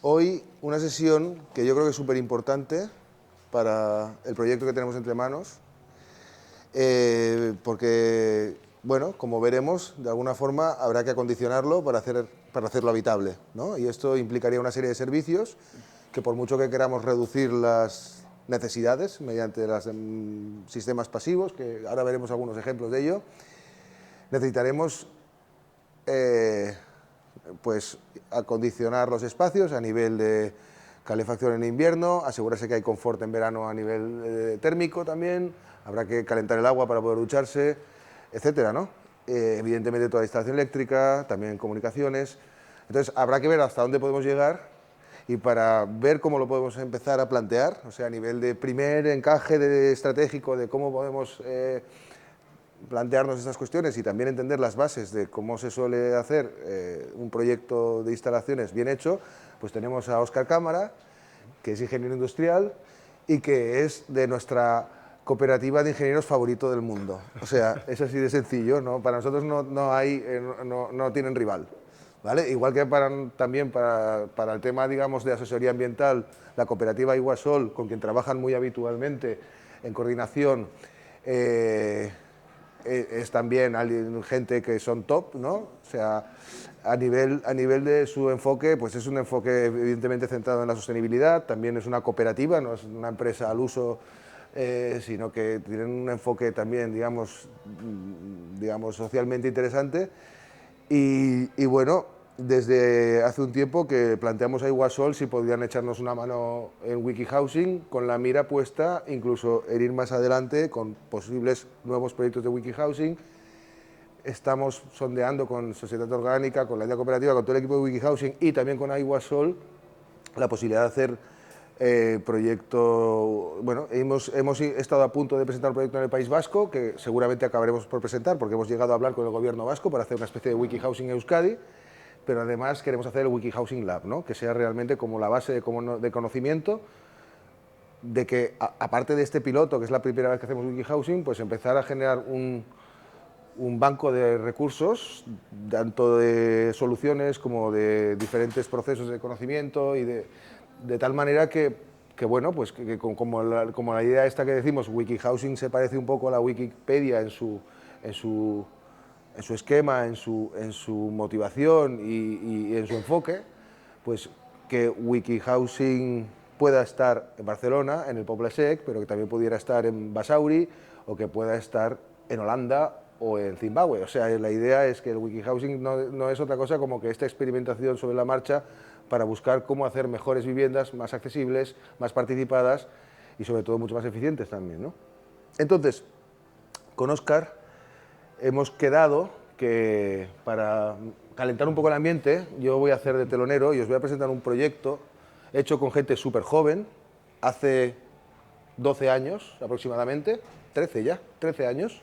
Hoy una sesión que yo creo que es súper importante para el proyecto que tenemos entre manos, porque, bueno, como veremos, de alguna forma habrá que acondicionarlo para hacerlo habitable, ¿no? Y esto implicaría una serie de servicios que, por mucho que queramos reducir las necesidades mediante los sistemas pasivos, que ahora veremos algunos ejemplos de ello, necesitaremos pues acondicionar los espacios a nivel de calefacción en invierno, asegurarse que hay confort en verano a nivel térmico también, habrá que calentar el agua para poder ducharse, etcétera, ¿no? Evidentemente toda la instalación eléctrica, también comunicaciones. Entonces habrá que ver hasta dónde podemos llegar y para ver cómo lo podemos empezar a plantear, o sea, a nivel de primer encaje estratégico de cómo podemos plantearnos estas cuestiones y también entender las bases de cómo se suele hacer un proyecto de instalaciones bien hecho, pues tenemos a Óscar Cámara, que es ingeniero industrial y que es de nuestra cooperativa de ingenieros favorito del mundo. O sea, es así de sencillo, ¿no? Para nosotros no tienen rival. ¿Vale? Igual que también para el tema, digamos, de asesoría ambiental, la cooperativa Iguasol, con quien trabajan muy habitualmente en coordinación, es también gente que son top, ¿no? O sea, a nivel de su enfoque, pues es un enfoque evidentemente centrado en la sostenibilidad, también es una cooperativa, no es una empresa al uso, sino que tienen un enfoque también, digamos socialmente interesante. Y bueno, desde hace un tiempo que planteamos a Iguasol si podrían echarnos una mano en WikiHousing, con la mira puesta incluso en ir más adelante con posibles nuevos proyectos de WikiHousing. Estamos sondeando con Sociedad Orgánica, con la idea cooperativa, con todo el equipo de WikiHousing y también con Iguasol la posibilidad de hacer proyecto. Bueno, hemos estado a punto de presentar un proyecto en el País Vasco que seguramente acabaremos por presentar porque hemos llegado a hablar con el gobierno vasco para hacer una especie de WikiHousing Euskadi, pero además queremos hacer el WikiHousing Lab, ¿no? Que sea realmente como la base de conocimiento de que, aparte de este piloto, que es la primera vez que hacemos WikiHousing, pues empezar a generar un banco de recursos, tanto de soluciones como de diferentes procesos de conocimiento y de tal manera que bueno, pues como la idea esta que decimos, WikiHousing se parece un poco a la Wikipedia en su esquema, en su motivación y en su enfoque, pues que WikiHousing pueda estar en Barcelona, en el Poble Sec, pero que también pudiera estar en Basauri o que pueda estar en Holanda o en Zimbabue. O sea, la idea es que el WikiHousing no es otra cosa como que esta experimentación sobre la marcha para buscar cómo hacer mejores viviendas, más accesibles, más participadas y sobre todo mucho más eficientes también, ¿no? Entonces, con Óscar hemos quedado que para calentar un poco el ambiente yo voy a hacer de telonero y os voy a presentar un proyecto hecho con gente súper joven, hace 12 años aproximadamente, 13 años,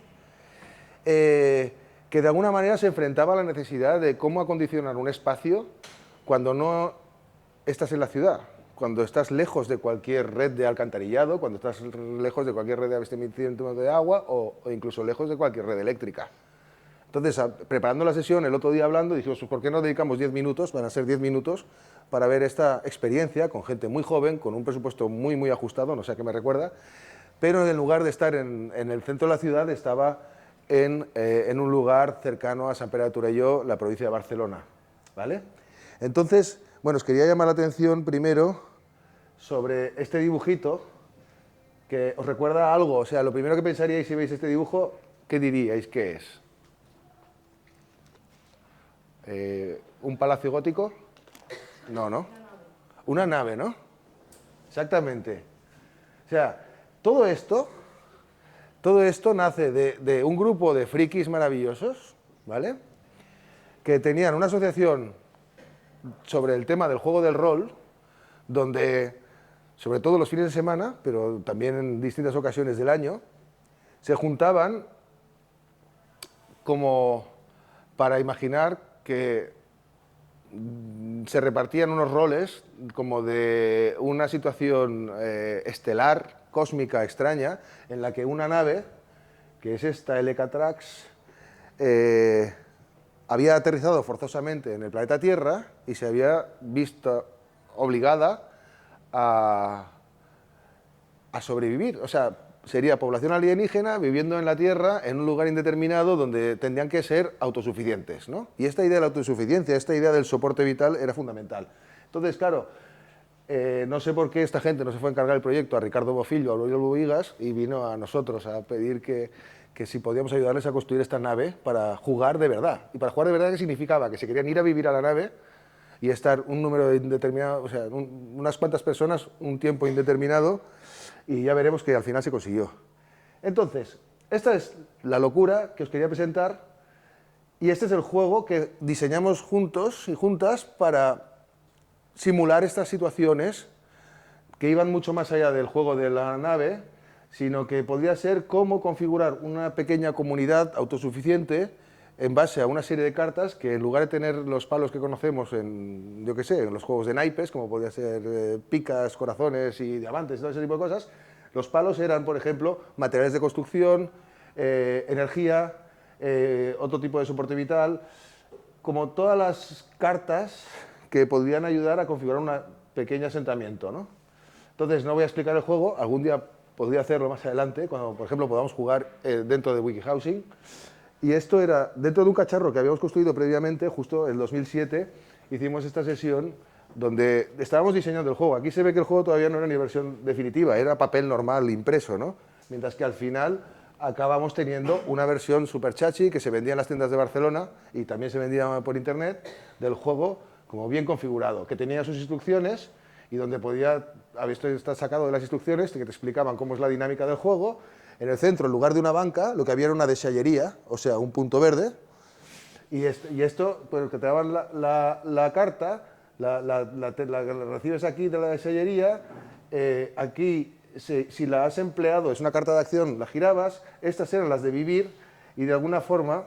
que de alguna manera se enfrentaba a la necesidad de cómo acondicionar un espacio cuando no estás en la ciudad, cuando estás lejos de cualquier red de alcantarillado, cuando estás lejos de cualquier red de abastecimiento de agua o incluso lejos de cualquier red eléctrica. Entonces, preparando la sesión, el otro día hablando, dijimos, pues, ¿por qué no dedicamos 10 minutos, van a ser 10 minutos, para ver esta experiencia con gente muy joven, con un presupuesto muy, muy ajustado, no sé a qué me recuerda, pero en lugar de estar en el centro de la ciudad, estaba en un lugar cercano a Sant Pere de Torelló, la provincia de Barcelona, ¿vale? Entonces, bueno, os quería llamar la atención primero sobre este dibujito, que os recuerda algo, o sea, lo primero que pensaríais si veis este dibujo, ¿qué diríais que es? ¿Un palacio gótico? No, ¿no? Una nave, ¿no? Exactamente. O sea, todo esto nace de un grupo de frikis maravillosos, ¿vale? Que tenían una asociación sobre el tema del juego del rol, donde, sobre todo los fines de semana, pero también en distintas ocasiones del año, se juntaban como para imaginar que se repartían unos roles como de una situación estelar, cósmica, extraña, en la que una nave, que es esta Elecatrax, había aterrizado forzosamente en el planeta Tierra y se había visto obligada a sobrevivir. O sea, sería población alienígena viviendo en la Tierra en un lugar indeterminado donde tendrían que ser autosuficientes, ¿no? Y esta idea de la autosuficiencia, esta idea del soporte vital era fundamental. Entonces, claro, no sé por qué esta gente no se fue a encargar el proyecto a Ricardo Bofill o a Oriol Bohigas y vino a nosotros a pedir que si podíamos ayudarles a construir esta nave para jugar de verdad. Y para jugar de verdad, ¿qué significaba? Que se querían ir a vivir a la nave y estar un número indeterminado, o sea, unas cuantas personas, un tiempo indeterminado, y ya veremos que al final se consiguió. Entonces, esta es la locura que os quería presentar y este es el juego que diseñamos juntos y juntas para simular estas situaciones que iban mucho más allá del juego de la nave, sino que podría ser cómo configurar una pequeña comunidad autosuficiente en base a una serie de cartas que en lugar de tener los palos que conocemos en, yo qué sé, en los juegos de naipes, como podría ser picas, corazones y diamantes y todo ese tipo de cosas, los palos eran, por ejemplo, materiales de construcción, energía, otro tipo de soporte vital, como todas las cartas que podrían ayudar a configurar un pequeño asentamiento, ¿no? Entonces, no voy a explicar el juego, algún día podría hacerlo más adelante, cuando, por ejemplo, podamos jugar dentro de WikiHousing. Y esto era dentro de un cacharro que habíamos construido previamente, justo en 2007, hicimos esta sesión donde estábamos diseñando el juego. Aquí se ve que el juego todavía no era ni versión definitiva, era papel normal, impreso, ¿no? Mientras que al final acabamos teniendo una versión super chachi que se vendía en las tiendas de Barcelona y también se vendía por internet del juego como bien configurado, que tenía sus instrucciones y donde podía, esto está sacado de las instrucciones que te explicaban cómo es la dinámica del juego. En el centro, en lugar de una banca, lo que había era una deschallería, o sea, un punto verde, y esto, pues que te daban la carta, la recibes aquí de la deschallería, aquí, si la has empleado, es una carta de acción, la girabas, estas eran las de vivir, y de alguna forma,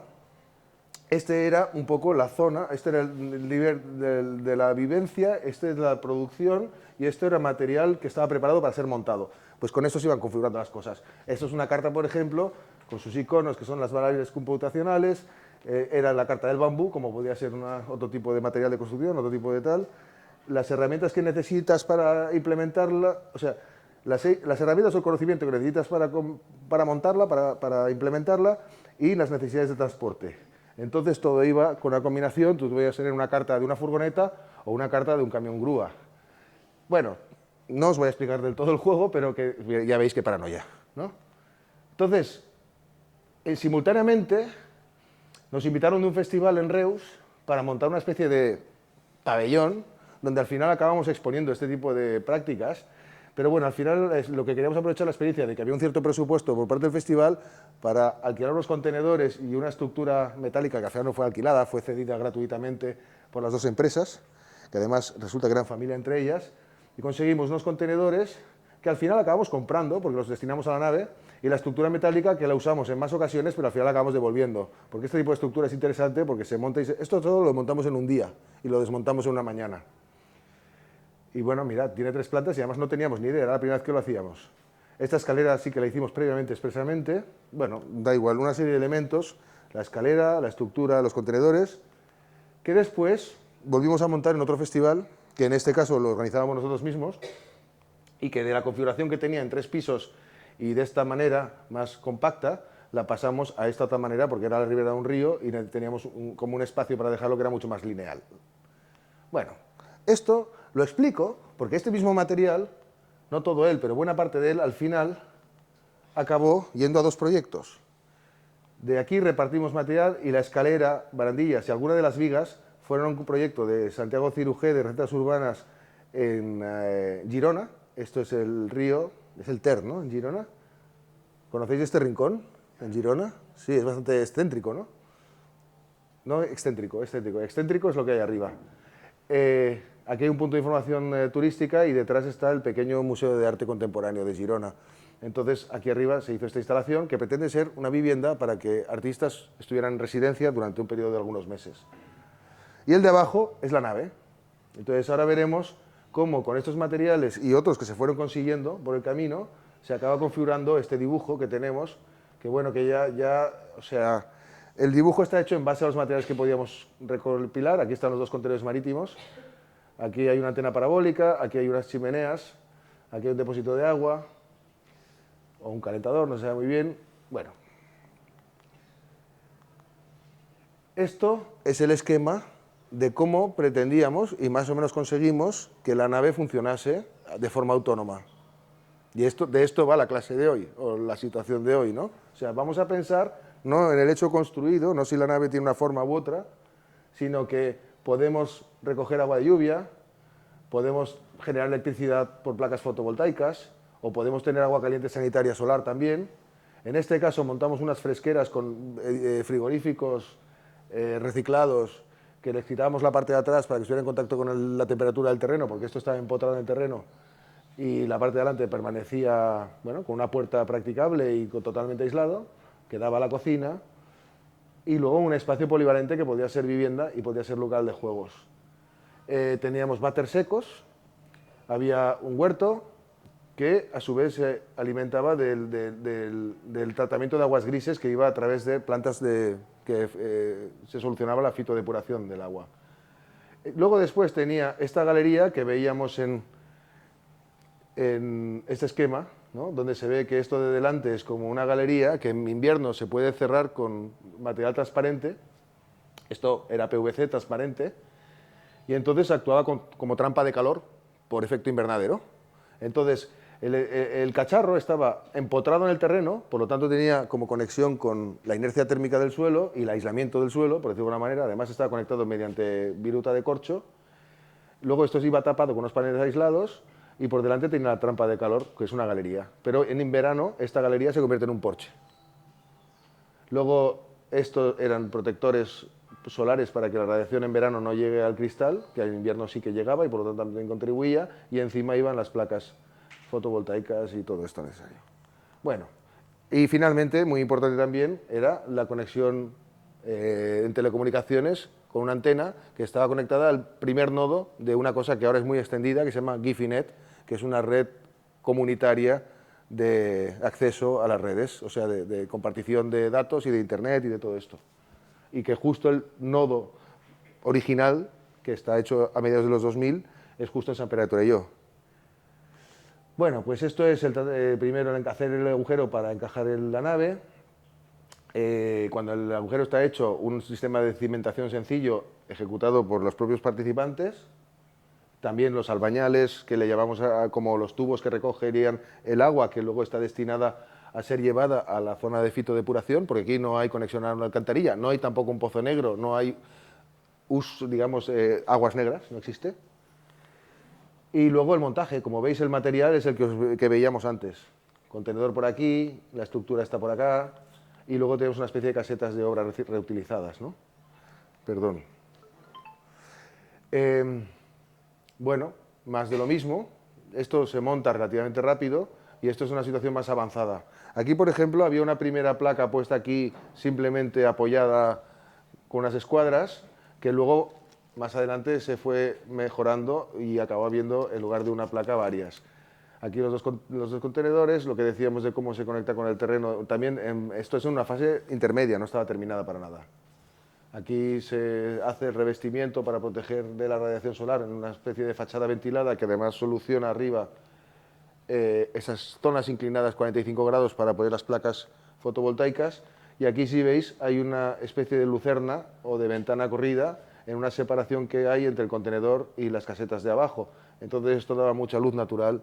este era un poco la zona, este era el nivel de la vivencia, este es la producción, y esto era material que estaba preparado para ser montado. Pues con eso se iban configurando las cosas. Esto es una carta, por ejemplo, con sus iconos, que son las variables computacionales, era la carta del bambú, como podría ser otro tipo de material de construcción, otro tipo de tal. Las herramientas que necesitas para implementarla, o sea, las herramientas o el conocimiento que necesitas para montarla, para implementarla, y las necesidades de transporte. Entonces todo iba con una combinación, tú podías tener una carta de una furgoneta o una carta de un camión grúa. Bueno, no os voy a explicar del todo el juego, pero que ya veis qué paranoia, ¿no? Entonces, simultáneamente, nos invitaron de un festival en Reus para montar una especie de pabellón, donde al final acabamos exponiendo este tipo de prácticas, pero bueno, al final es lo que queríamos aprovechar la experiencia de que había un cierto presupuesto por parte del festival para alquilar unos contenedores y una estructura metálica que al final no fue alquilada, fue cedida gratuitamente por las dos empresas, que además resulta que eran familia entre ellas, y conseguimos unos contenedores que al final acabamos comprando, porque los destinamos a la nave, y la estructura metálica que la usamos en más ocasiones, pero al final la acabamos devolviendo. Porque este tipo de estructura es interesante porque se monta y esto todo lo montamos en un día y lo desmontamos en una mañana. Y bueno, mirad, tiene 3 plantas y además no teníamos ni idea, era la primera vez que lo hacíamos. Esta escalera sí que la hicimos previamente, expresamente. Bueno, da igual, una serie de elementos, la escalera, la estructura, los contenedores, que después volvimos a montar en otro festival, que en este caso lo organizábamos nosotros mismos, y que de la configuración que tenía en 3 pisos y de esta manera más compacta, la pasamos a esta otra manera porque era la ribera de un río y teníamos como un espacio para dejarlo que era mucho más lineal. Bueno, esto lo explico porque este mismo material, no todo él, pero buena parte de él, al final acabó yendo a 2 proyectos. De aquí repartimos material y la escalera, barandillas y alguna de las vigas fueron un proyecto de Santiago Cirujé de Recetas Urbanas en Girona. Esto es el río, es el Ter, ¿no? En Girona. ¿Conocéis este rincón en Girona? Sí, es bastante excéntrico, ¿no? No excéntrico, excéntrico. Excéntrico es lo que hay arriba. Aquí hay un punto de información turística y detrás está el pequeño Museo de Arte Contemporáneo de Girona. Entonces, aquí arriba se hizo esta instalación que pretende ser una vivienda para que artistas estuvieran en residencia durante un periodo de algunos meses. Y el de abajo es la nave. Entonces, ahora veremos cómo con estos materiales y otros que se fueron consiguiendo por el camino, se acaba configurando este dibujo que tenemos, que bueno, que o sea, el dibujo está hecho en base a los materiales que podíamos recopilar. Aquí están los 2 contenedores marítimos. Aquí hay una antena parabólica, aquí hay unas chimeneas, aquí hay un depósito de agua, o un calentador, no se sabe muy bien. Bueno, esto es el esquema de cómo pretendíamos y más o menos conseguimos que la nave funcionase de forma autónoma. Y de esto va la clase de hoy, o la situación de hoy, ¿no? O sea, vamos a pensar no en el hecho construido, no si la nave tiene una forma u otra, sino que podemos recoger agua de lluvia, podemos generar electricidad por placas fotovoltaicas, o podemos tener agua caliente sanitaria solar también. En este caso montamos unas fresqueras con frigoríficos reciclados, que les quitábamos la parte de atrás para que estuviera en contacto con la temperatura del terreno, porque esto estaba empotrado en el terreno, y la parte de delante permanecía, bueno, con una puerta practicable y totalmente aislado, que daba a la cocina, y luego un espacio polivalente que podía ser vivienda y podía ser local de juegos. Teníamos váteres secos, había un huerto que a su vez se alimentaba del tratamiento de aguas grises que iba a través de plantas que se solucionaba la fitodepuración del agua. Luego después tenía esta galería que veíamos en este esquema, ¿no? Donde se ve que esto de delante es como una galería que en invierno se puede cerrar con material transparente. Esto era PVC transparente y entonces actuaba como trampa de calor por efecto invernadero. Entonces el cacharro estaba empotrado en el terreno, por lo tanto tenía como conexión con la inercia térmica del suelo y el aislamiento del suelo, por decirlo de alguna manera. Además estaba conectado mediante viruta de corcho. Luego esto iba tapado con unos paneles aislados y por delante tenía la trampa de calor, que es una galería. Pero en verano esta galería se convierte en un porche. Luego estos eran protectores solares para que la radiación en verano no llegue al cristal, que en invierno sí que llegaba y por lo tanto también contribuía, y encima iban las placas fotovoltaicas y todo esto necesario. Bueno, y finalmente, muy importante también, era la conexión en telecomunicaciones con una antena que estaba conectada al primer nodo de una cosa que ahora es muy extendida, que se llama Gifinet, que es una red comunitaria de acceso a las redes, o sea, de compartición de datos y de Internet y de todo esto. Y que justo el nodo original, que está hecho a mediados de los 2000, es justo en San Pere de Torelló. Bueno, pues esto es primero hacer el agujero para encajar en la nave. Cuando el agujero está hecho, un sistema de cimentación sencillo ejecutado por los propios participantes. También los albañales, que le llamamos como los tubos que recogerían el agua, que luego está destinada a ser llevada a la zona de fitodepuración, porque aquí no hay conexión a una alcantarilla, no hay tampoco un pozo negro, no hay, digamos, aguas negras, no existe. Y luego el montaje, como veis el material es el que veíamos antes. Contenedor por aquí, la estructura está por acá, y luego tenemos una especie de casetas de obra reutilizadas, ¿no? Perdón. Bueno, más de lo mismo. Esto se monta relativamente rápido y esto es una situación más avanzada. Aquí, por ejemplo, había una primera placa puesta aquí simplemente apoyada con unas escuadras que luego, más adelante, se fue mejorando y acabó habiendo, en lugar de una placa, varias. Aquí los dos contenedores, lo que decíamos de cómo se conecta con el terreno. También esto es una fase intermedia, no estaba terminada para nada. Aquí se hace el revestimiento para proteger de la radiación solar en una especie de fachada ventilada que además soluciona arriba esas zonas inclinadas 45 grados para poner las placas fotovoltaicas. Y aquí, si veis, hay una especie de lucerna o de ventana corrida en una separación que hay entre el contenedor y las casetas de abajo. Entonces esto daba mucha luz natural.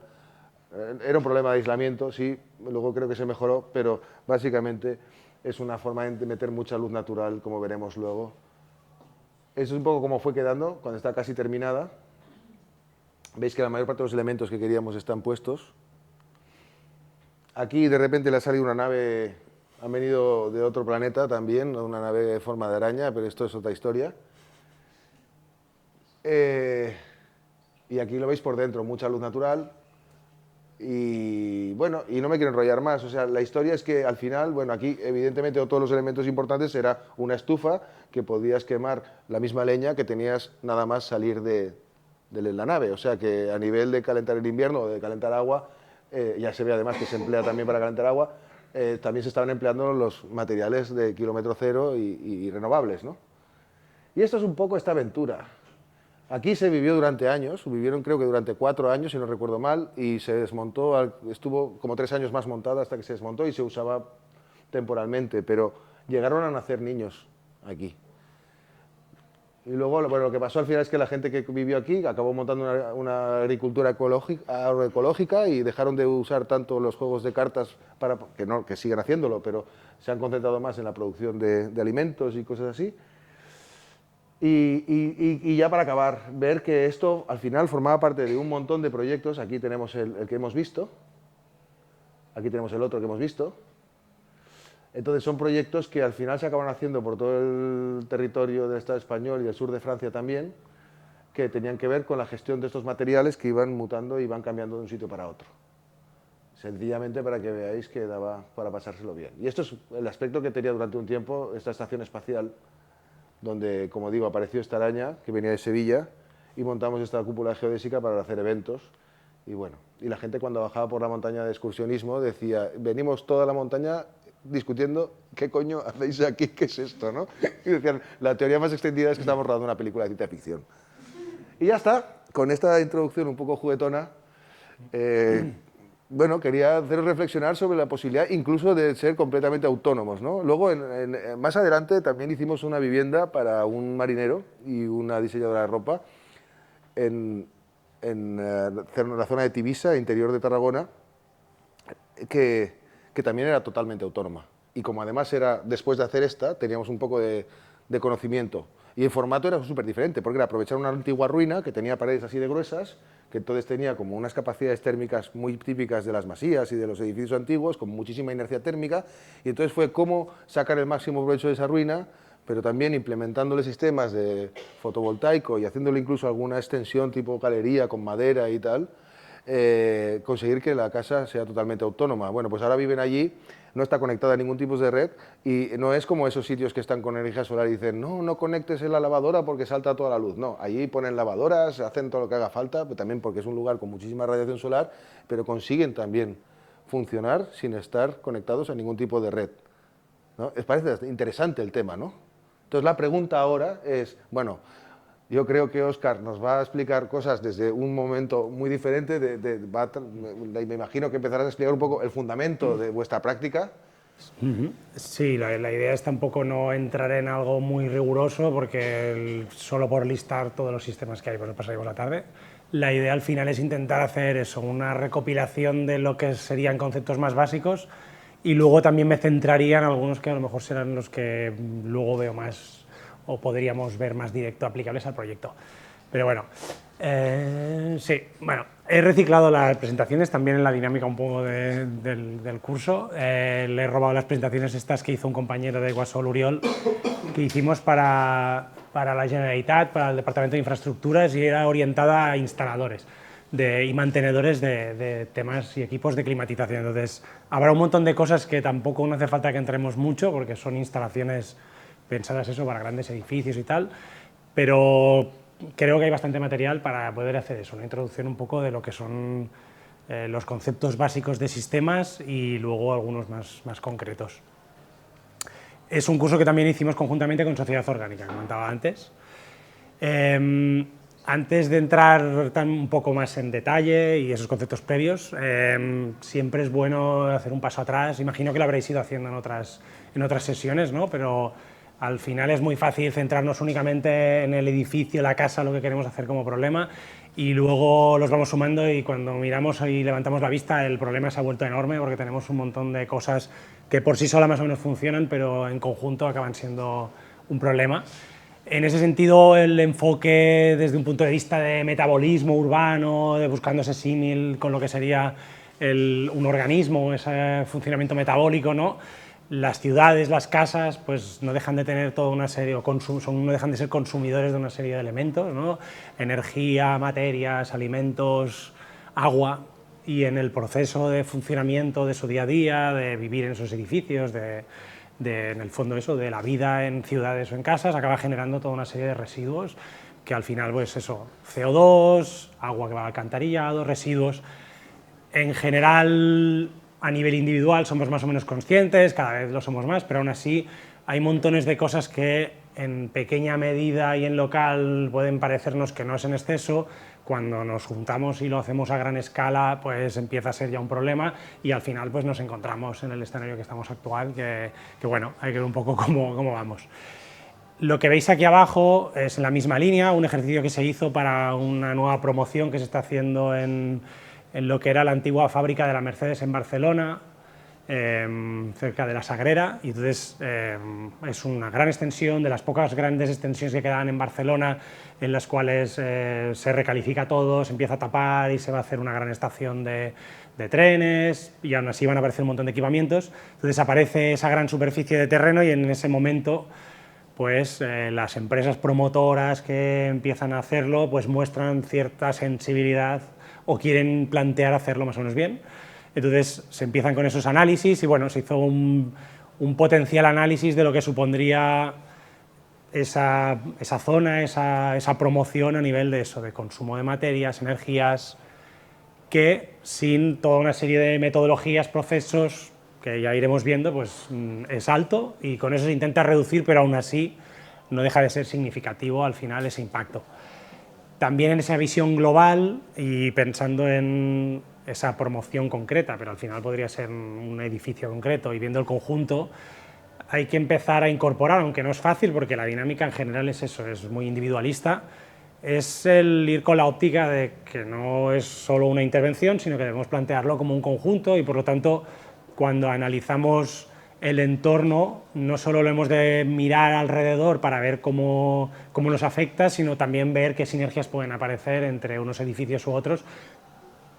Era un problema de aislamiento, sí, luego creo que se mejoró, pero básicamente es una forma de meter mucha luz natural, como veremos luego. Eso es un poco como fue quedando cuando está casi terminada. Veis que la mayor parte de los elementos que queríamos están puestos. Aquí de repente le ha salido una nave, ha venido de otro planeta también, una nave de forma de araña, pero esto es otra historia. Y aquí lo veis por dentro, mucha luz natural. Y bueno, y no me quiero enrollar más, o sea, la historia es que al final, bueno, aquí evidentemente todos los elementos importantes era una estufa que podías quemar la misma leña que tenías nada más salir de la nave, o sea que a nivel de calentar el invierno o de calentar agua, ya se ve además que se emplea también para calentar agua, también se estaban empleando los materiales de kilómetro cero y renovables, ¿no? Y esto es un poco esta aventura. Aquí se vivió durante años, vivieron creo que durante 4 años, si no recuerdo mal, y se desmontó, estuvo como 3 años más montada hasta que se desmontó y se usaba temporalmente, pero llegaron a nacer niños aquí. Y luego, bueno, lo que pasó al final es que la gente que vivió aquí acabó montando una agricultura agroecológica y dejaron de usar tanto los juegos de cartas, para, que, no, que siguen haciéndolo, pero se han concentrado más en la producción de alimentos y cosas así. Y ya para acabar, ver que esto al final formaba parte de un montón de proyectos. Aquí tenemos el que hemos visto, aquí tenemos el otro que hemos visto. Entonces son proyectos que al final se acaban haciendo por todo el territorio del Estado español y el sur de Francia también, que tenían que ver con la gestión de estos materiales que iban mutando y iban cambiando de un sitio para otro. Sencillamente para que veáis que daba para pasárselo bien. Y esto es el aspecto que tenía durante un tiempo esta estación espacial, donde, como digo, apareció esta araña que venía de Sevilla y montamos esta cúpula geodésica para hacer eventos. Y bueno, y la gente cuando bajaba por la montaña de excursionismo decía, venimos toda la montaña discutiendo qué coño hacéis aquí, qué es esto, ¿no? Y decían, la teoría más extendida es que estamos rodando una película de ciencia ficción. Y ya está, con esta introducción un poco juguetona, bueno, quería haceros reflexionar sobre la posibilidad incluso de ser completamente autónomos, ¿no? Luego, más adelante, también hicimos una vivienda para un marinero y una diseñadora de ropa en la zona de Tivisa, interior de Tarragona, que también era totalmente autónoma. Y como además era, después de hacer esta, teníamos un poco de conocimiento. Y el formato era súper diferente, porque era aprovechar una antigua ruina que tenía paredes así de gruesas, que entonces tenía como unas capacidades térmicas muy típicas de las masías y de los edificios antiguos, con muchísima inercia térmica, y entonces fue cómo sacar el máximo provecho de esa ruina, pero también implementándole sistemas de fotovoltaico y haciéndole incluso alguna extensión tipo galería con madera y tal, conseguir que la casa sea totalmente autónoma. Bueno, pues ahora viven allí, no está conectada a ningún tipo de red y no es como esos sitios que están con energía solar y dicen no, no conectes en la lavadora porque salta toda la luz. No, allí ponen lavadoras, hacen todo lo que haga falta, pero también porque es un lugar con muchísima radiación solar, pero consiguen también funcionar sin estar conectados a ningún tipo de red, ¿no? Les parece interesante el tema, ¿no? Entonces la pregunta ahora es, bueno, yo creo que Óscar nos va a explicar cosas desde un momento muy diferente, me imagino que empezarás a explicar un poco el fundamento de vuestra práctica. Sí, la idea es tampoco no entrar en algo muy riguroso, porque solo por listar todos los sistemas que hay, pues pasaríamos la tarde. La idea al final es intentar hacer eso, una recopilación de lo que serían conceptos más básicos, y luego también me centraría en algunos que a lo mejor serán los que luego veo más o podríamos ver más directo aplicables al proyecto. Pero bueno, sí, bueno, he reciclado las presentaciones también en la dinámica un poco del curso. Le he robado las presentaciones estas que hizo un compañero de Guasol, Uriol, que hicimos para la Generalitat, para el Departamento de Infraestructuras, y era orientada a instaladores y mantenedores de temas y equipos de climatización. Entonces, habrá un montón de cosas que tampoco no hace falta que entremos mucho, porque son instalaciones pensadas eso para grandes edificios y tal, pero creo que hay bastante material para poder hacer eso, una introducción un poco de lo que son los conceptos básicos de sistemas y luego algunos más concretos. Es un curso que también hicimos conjuntamente con Sociedad Orgánica, que comentaba antes. Antes de entrar un poco más en detalle y esos conceptos previos, siempre es bueno hacer un paso atrás. Imagino que lo habréis ido haciendo en otras sesiones, ¿no? Pero al final es muy fácil centrarnos únicamente en el edificio, la casa, lo que queremos hacer como problema, y luego los vamos sumando, y cuando miramos y levantamos la vista el problema se ha vuelto enorme, porque tenemos un montón de cosas que por sí solas más o menos funcionan, pero en conjunto acaban siendo un problema. En ese sentido, el enfoque desde un punto de vista de metabolismo urbano, de buscando ese símil con lo que sería un organismo, ese funcionamiento metabólico, ¿no? Las ciudades, las casas, pues no dejan de tener toda una serie, no dejan de ser consumidores de una serie de elementos, ¿no? Energía, materias, alimentos, agua, y en el proceso de funcionamiento de su día a día, de vivir en esos edificios, en el fondo eso, de la vida en ciudades o en casas, acaba generando toda una serie de residuos que al final, pues eso, CO2, agua que va al alcantarillado, residuos. En general, a nivel individual somos más o menos conscientes, cada vez lo somos más, pero aún así hay montones de cosas que en pequeña medida y en local pueden parecernos que no es en exceso, cuando nos juntamos y lo hacemos a gran escala, pues empieza a ser ya un problema y al final pues nos encontramos en el escenario que estamos actual, que bueno, hay que ver un poco cómo vamos. Lo que veis aquí abajo es en la misma línea, un ejercicio que se hizo para una nueva promoción que se está haciendo en lo que era la antigua fábrica de la Mercedes en Barcelona, cerca de la Sagrera, y entonces es una gran extensión, de las pocas grandes extensiones que quedan en Barcelona, en las cuales se recalifica todo, se empieza a tapar y se va a hacer una gran estación de trenes, y aún así van a aparecer un montón de equipamientos. Entonces aparece esa gran superficie de terreno y en ese momento pues las empresas promotoras que empiezan a hacerlo pues muestran cierta sensibilidad o quieren plantear hacerlo más o menos bien. Entonces se empiezan con esos análisis y bueno, se hizo un potencial análisis de lo que supondría esa zona, esa promoción a nivel de eso, de consumo de materias, energías, que sin toda una serie de metodologías, procesos, que ya iremos viendo, pues es alto y con eso se intenta reducir, pero aún así no deja de ser significativo al final ese impacto. También en esa visión global y pensando en esa promoción concreta, pero al final podría ser un edificio concreto y viendo el conjunto, hay que empezar a incorporar, aunque no es fácil porque la dinámica en general es eso, es muy individualista, es el ir con la óptica de que no es solo una intervención, sino que debemos plantearlo como un conjunto y por lo tanto cuando analizamos el entorno no solo lo hemos de mirar alrededor para ver cómo nos afecta, sino también ver qué sinergias pueden aparecer entre unos edificios u otros,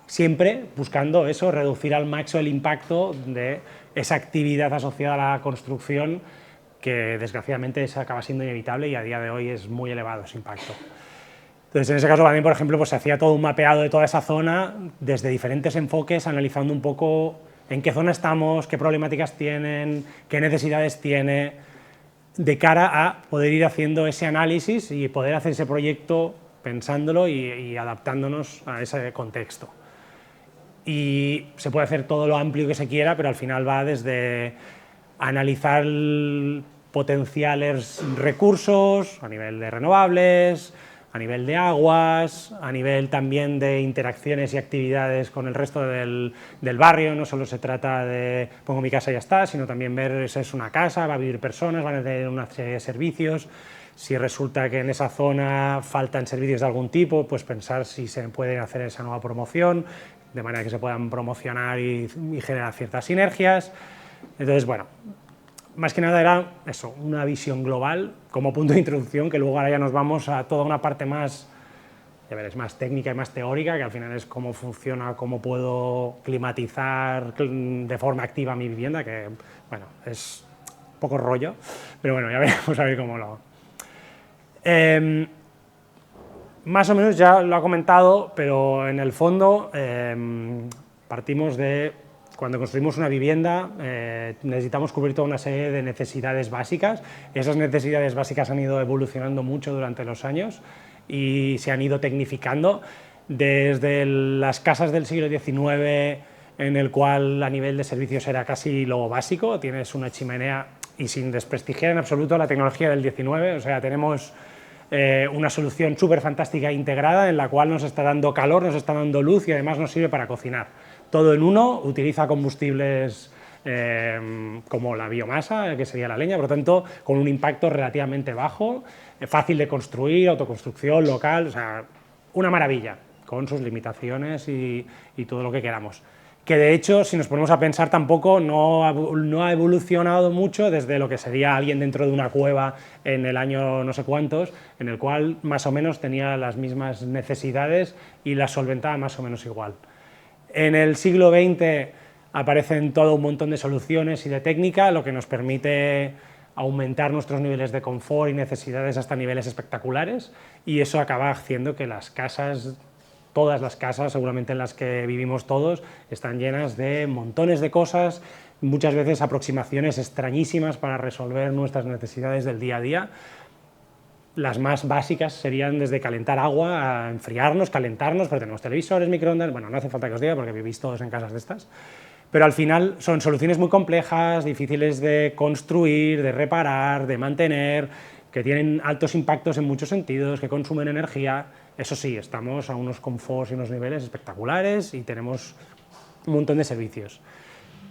siempre buscando eso, reducir al máximo el impacto de esa actividad asociada a la construcción que desgraciadamente acaba siendo inevitable y a día de hoy es muy elevado ese impacto. Entonces, en ese caso también, por ejemplo, pues se hacía todo un mapeado de toda esa zona desde diferentes enfoques, analizando un poco en qué zona estamos, qué problemáticas tienen, qué necesidades tiene, de cara a poder ir haciendo ese análisis y poder hacer ese proyecto pensándolo y adaptándonos a ese contexto. Y se puede hacer todo lo amplio que se quiera, pero al final va desde analizar potenciales recursos a nivel de renovables, a nivel de aguas, a nivel también de interacciones y actividades con el resto del barrio. No solo se trata de pongo mi casa y ya está, sino también ver si es una casa, va a vivir personas, van a tener una serie de servicios. Si resulta que en esa zona faltan servicios de algún tipo, pues pensar si se puede hacer esa nueva promoción, de manera que se puedan promocionar y generar ciertas sinergias. Entonces, bueno, más que nada era eso, una visión global como punto de introducción, que luego ahora ya nos vamos a toda una parte más, ya veréis, más técnica y más teórica, que al final es cómo funciona, cómo puedo climatizar de forma activa mi vivienda, que, bueno, es un poco rollo, pero bueno, ya veremos a ver cómo lo hago. Más o menos ya lo ha comentado, pero en el fondo partimos de cuando construimos una vivienda necesitamos cubrir toda una serie de necesidades básicas. Esas necesidades básicas han ido evolucionando mucho durante los años y se han ido tecnificando desde las casas del siglo XIX, en el cual a nivel de servicios era casi lo básico, tienes una chimenea y sin desprestigiar en absoluto la tecnología del XIX, o sea, tenemos una solución súper fantástica e integrada en la cual nos está dando calor, nos está dando luz y además nos sirve para cocinar. Todo en uno, utiliza combustibles como la biomasa, que sería la leña, por lo tanto, con un impacto relativamente bajo, fácil de construir, autoconstrucción local, o sea, una maravilla, con sus limitaciones y todo lo que queramos. Que de hecho, si nos ponemos a pensar, tampoco no ha evolucionado mucho desde lo que sería alguien dentro de una cueva en el año no sé cuántos, en el cual más o menos tenía las mismas necesidades y las solventaba más o menos igual. En el siglo XX aparecen todo un montón de soluciones y de técnica, lo que nos permite aumentar nuestros niveles de confort y necesidades hasta niveles espectaculares, y eso acaba haciendo que las casas, todas las casas, seguramente en las que vivimos todos, están llenas de montones de cosas, muchas veces aproximaciones extrañísimas para resolver nuestras necesidades del día a día. Las más básicas serían desde calentar agua, a enfriarnos, calentarnos, porque tenemos televisores, microondas, bueno, no hace falta que os diga porque vivís todos en casas de estas, pero al final son soluciones muy complejas, difíciles de construir, de reparar, de mantener, que tienen altos impactos en muchos sentidos, que consumen energía. Eso sí, estamos a unos conforts y unos niveles espectaculares y tenemos un montón de servicios.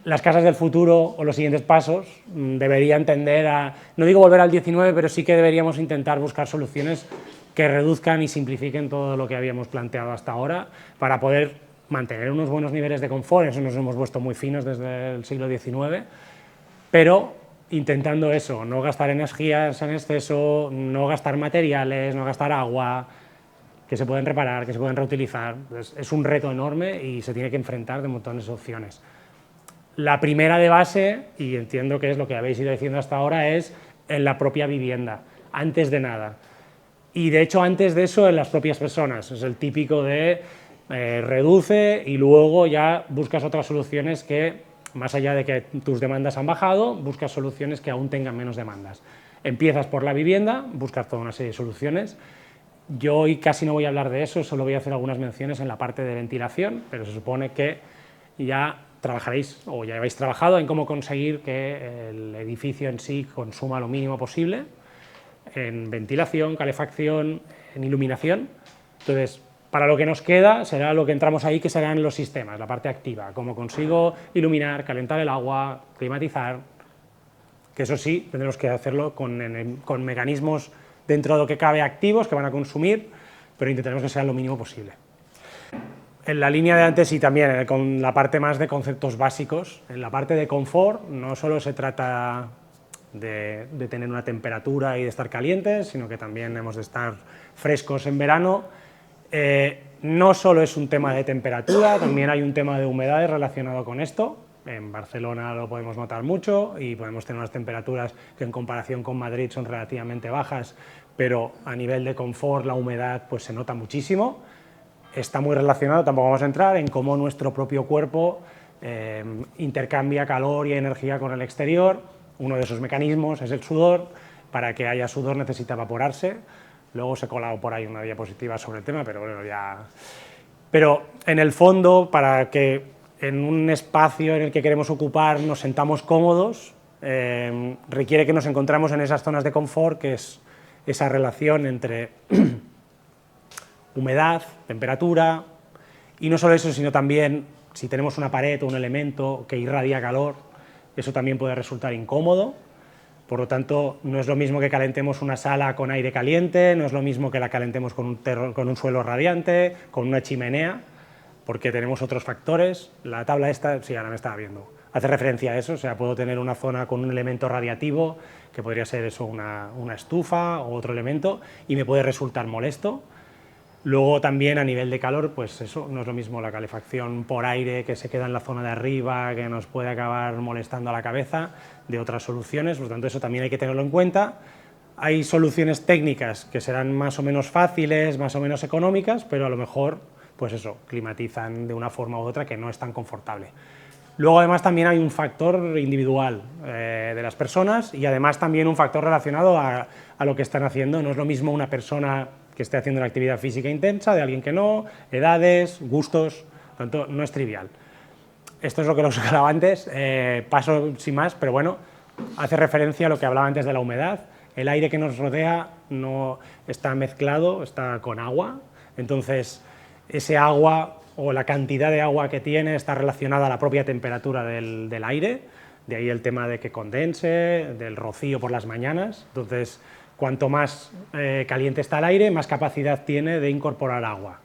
Las casas del futuro o los siguientes pasos deberían tender a, no digo volver al 19, pero sí que deberíamos intentar buscar soluciones que reduzcan y simplifiquen todo lo que habíamos planteado hasta ahora para poder mantener unos buenos niveles de confort. Eso nos hemos puesto muy finos desde el siglo XIX, pero intentando eso, no gastar energías en exceso, no gastar materiales, no gastar agua, que se pueden reparar, que se pueden reutilizar. Es un reto enorme y se tiene que enfrentar de montones de opciones. La primera de base, y entiendo que es lo que habéis ido diciendo hasta ahora, es en la propia vivienda, antes de nada. Y de hecho, antes de eso, en las propias personas. Es el típico de reduce y luego ya buscas otras soluciones que, más allá de que tus demandas han bajado, buscas soluciones que aún tengan menos demandas. Empiezas por la vivienda, buscas toda una serie de soluciones. Yo hoy casi no voy a hablar de eso, solo voy a hacer algunas menciones en la parte de ventilación, pero se supone que ya trabajaréis o ya habéis trabajado en cómo conseguir que el edificio en sí consuma lo mínimo posible en ventilación, calefacción, en iluminación. Entonces, para lo que nos queda será lo que entramos ahí, que serán los sistemas, la parte activa, cómo consigo iluminar, calentar el agua, climatizar, que eso sí, tendremos que hacerlo con mecanismos dentro de lo que cabe activos que van a consumir, pero intentaremos que sean lo mínimo posible. En la línea de antes y también con la parte más de conceptos básicos, en la parte de confort no solo se trata de tener una temperatura y de estar calientes, sino que también hemos de estar frescos en verano. No solo es un tema de temperatura, también hay un tema de humedades relacionado con esto. En Barcelona lo podemos notar mucho y podemos tener unas temperaturas que en comparación con Madrid son relativamente bajas, pero a nivel de confort la humedad pues se nota muchísimo. Está muy relacionado, tampoco vamos a entrar, en cómo nuestro propio cuerpo intercambia calor y energía con el exterior. Uno de esos mecanismos es el sudor. Para que haya sudor necesita evaporarse. Luego os he colado por ahí una diapositiva sobre el tema, pero bueno, ya... Pero en el fondo, para que en un espacio en el que queremos ocupar nos sentamos cómodos, requiere que nos encontramos en esas zonas de confort, que es esa relación entre humedad, temperatura, y no solo eso, sino también si tenemos una pared o un elemento que irradia calor, eso también puede resultar incómodo. Por lo tanto, no es lo mismo que calentemos una sala con aire caliente, no es lo mismo que la calentemos con un suelo radiante, con una chimenea, porque tenemos otros factores. La tabla esta, sí, ahora me estaba viendo, hace referencia a eso, o sea, puedo tener una zona con un elemento radiativo, que podría ser eso, una estufa o otro elemento, y me puede resultar molesto. Luego también a nivel de calor, pues eso, no es lo mismo la calefacción por aire que se queda en la zona de arriba, que nos puede acabar molestando a la cabeza, de otras soluciones, por lo tanto eso también hay que tenerlo en cuenta. Hay soluciones técnicas que serán más o menos fáciles, más o menos económicas, pero a lo mejor, pues eso, climatizan de una forma u otra que no es tan confortable. Luego además también hay un factor individual de las personas y además también un factor relacionado a lo que están haciendo. No es lo mismo una persona que esté haciendo una actividad física intensa, de alguien que no, edades, gustos, por lo tanto no es trivial. Esto es lo que os hablaba antes, paso sin más, pero bueno, hace referencia a lo que hablaba antes de la humedad. El aire que nos rodea no está mezclado, está con agua, entonces ese agua o la cantidad de agua que tiene está relacionada a la propia temperatura del aire, de ahí el tema de que condense, del rocío por las mañanas. Entonces, cuanto más caliente está el aire, más capacidad tiene de incorporar agua.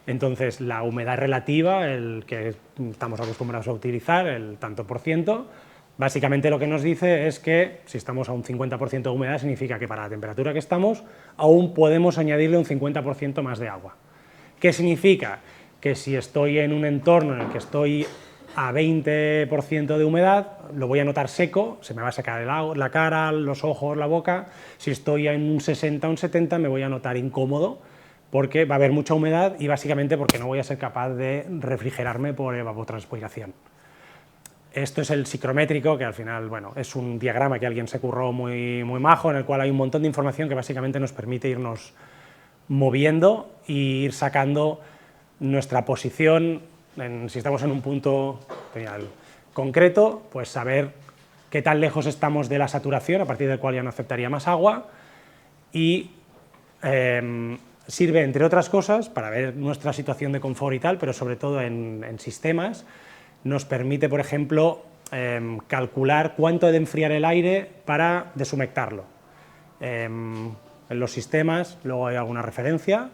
Entonces, la humedad relativa, el que estamos acostumbrados a utilizar, el tanto por ciento, básicamente lo que nos dice es que si estamos a un 50% de humedad, significa que para la temperatura que estamos, aún podemos añadirle un 50% más de agua. ¿Qué significa? Que si estoy en un entorno en el que estoy a 20% de humedad, lo voy a notar seco, se me va a secar la cara, los ojos, la boca. Si estoy en un 60 o un 70 me voy a notar incómodo porque va a haber mucha humedad y básicamente porque no voy a ser capaz de refrigerarme por evapotranspiración. Esto es el psicométrico, que al final, bueno, es un diagrama que alguien se curró muy majo, en el cual hay un montón de información que básicamente nos permite irnos moviendo e ir sacando nuestra posición, si estamos en un punto concreto, pues saber qué tan lejos estamos de la saturación, a partir del cual ya no aceptaría más agua, y sirve, entre otras cosas, para ver nuestra situación de confort y tal, pero sobre todo en sistemas, nos permite, por ejemplo, calcular cuánto he de enfriar el aire para deshumectarlo. En los sistemas, luego hay alguna referencia,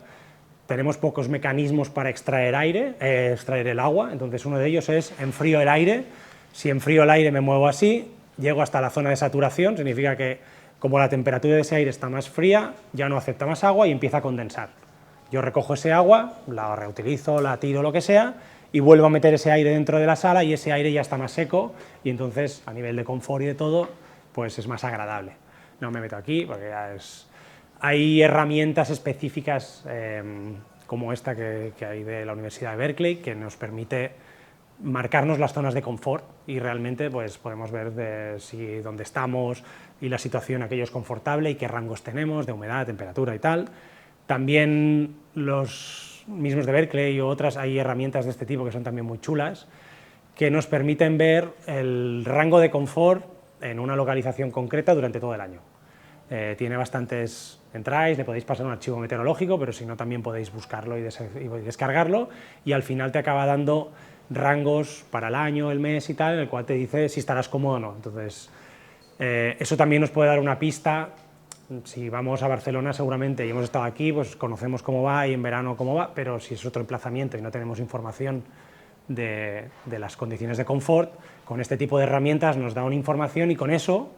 tenemos pocos mecanismos para extraer el agua, entonces uno de ellos es enfrío el aire. Si enfrío el aire me muevo así, llego hasta la zona de saturación, significa que como la temperatura de ese aire está más fría, ya no acepta más agua y empieza a condensar. Yo recojo ese agua, la reutilizo, la tiro, lo que sea, y vuelvo a meter ese aire dentro de la sala y ese aire ya está más seco y entonces a nivel de confort y de todo, pues es más agradable. No me meto aquí porque ya es... Hay herramientas específicas como esta que hay de la Universidad de Berkeley que nos permite marcarnos las zonas de confort y realmente pues, podemos ver dónde estamos y la situación aquello es confortable y qué rangos tenemos de humedad, temperatura y tal. También los mismos de Berkeley o otras hay herramientas de este tipo que son también muy chulas que nos permiten ver el rango de confort en una localización concreta durante todo el año. Tiene bastantes, entráis, le podéis pasar un archivo meteorológico, pero si no también podéis buscarlo y descargarlo y al final te acaba dando rangos para el año, el mes y tal, en el cual te dice si estarás cómodo o no. Entonces, eso también nos puede dar una pista. Si vamos a Barcelona seguramente y hemos estado aquí, pues conocemos cómo va y en verano cómo va, pero si es otro emplazamiento y no tenemos información de las condiciones de confort, con este tipo de herramientas nos da una información y con eso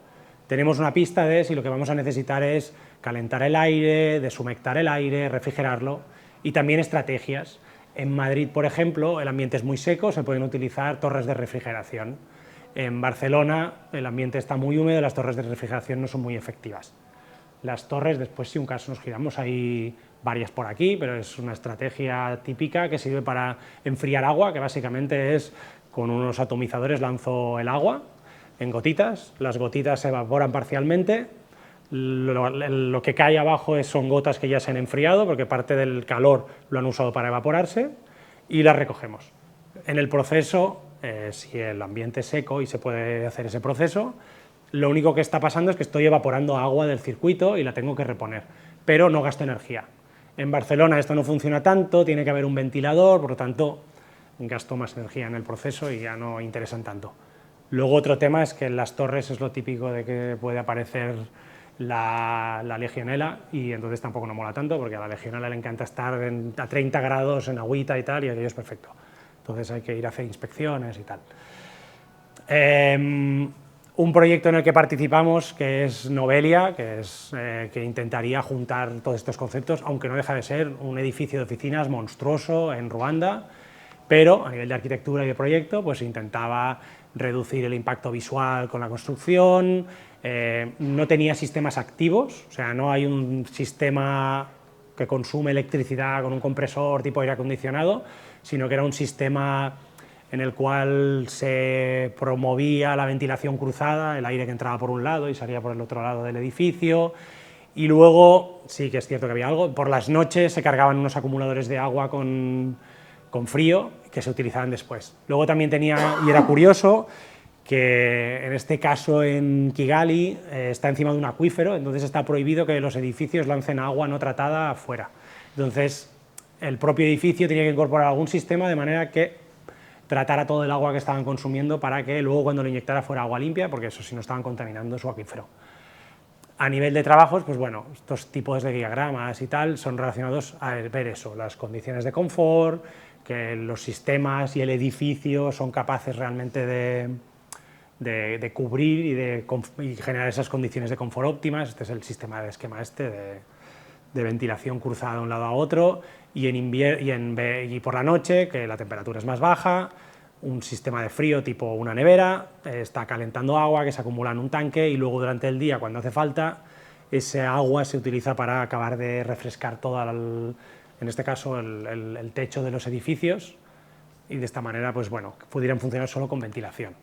tenemos una pista de si lo que vamos a necesitar es calentar el aire, deshumectar el aire, refrigerarlo y también estrategias. En Madrid, por ejemplo, el ambiente es muy seco, se pueden utilizar torres de refrigeración. En Barcelona el ambiente está muy húmedo, las torres de refrigeración no son muy efectivas. Las torres, después si un caso nos giramos, hay varias por aquí, pero es una estrategia típica que sirve para enfriar agua, que básicamente es con unos atomizadores lanzo el agua en gotitas, las gotitas se evaporan parcialmente, lo que cae abajo son gotas que ya se han enfriado porque parte del calor lo han usado para evaporarse y las recogemos. En el proceso, si el ambiente es seco y se puede hacer ese proceso, lo único que está pasando es que estoy evaporando agua del circuito y la tengo que reponer, pero no gasto energía. En Barcelona esto no funciona tanto, tiene que haber un ventilador, por lo tanto gasto más energía en el proceso y ya no interesan tanto. Luego otro tema es que en las torres es lo típico de que puede aparecer la legionela y entonces tampoco nos mola tanto porque a la legionela le encanta estar a 30 grados en agüita y tal y aquello es perfecto. Entonces hay que ir a hacer inspecciones y tal. Un proyecto en el que participamos que es Novelia, que intentaría juntar todos estos conceptos, aunque no deja de ser un edificio de oficinas monstruoso en Ruanda, pero a nivel de arquitectura y de proyecto pues intentaba reducir el impacto visual con la construcción, no tenía sistemas activos, o sea, no hay un sistema que consume electricidad con un compresor tipo aire acondicionado, sino que era un sistema en el cual se promovía la ventilación cruzada, el aire que entraba por un lado y salía por el otro lado del edificio, y luego, sí que es cierto que había algo, por las noches se cargaban unos acumuladores de agua con frío que se utilizaban después. Luego también tenía, y era curioso, que en este caso en Kigali está encima de un acuífero, entonces está prohibido que los edificios lancen agua no tratada afuera. Entonces el propio edificio tenía que incorporar algún sistema de manera que tratara todo el agua que estaban consumiendo para que luego cuando lo inyectara fuera agua limpia, porque eso sí no estaban contaminando su acuífero. A nivel de trabajos, pues bueno, estos tipos de diagramas y tal son relacionados a ver eso, las condiciones de confort, que los sistemas y el edificio son capaces realmente de cubrir y generar esas condiciones de confort óptimas. Este es el sistema de esquema de ventilación cruzada de un lado a otro y por la noche, que la temperatura es más baja, un sistema de frío tipo una nevera, está calentando agua que se acumula en un tanque y luego durante el día, cuando hace falta, ese agua se utiliza para acabar de refrescar todo, en este caso, el techo de los edificios y de esta manera, pues bueno, pudieran funcionar solo con ventilación.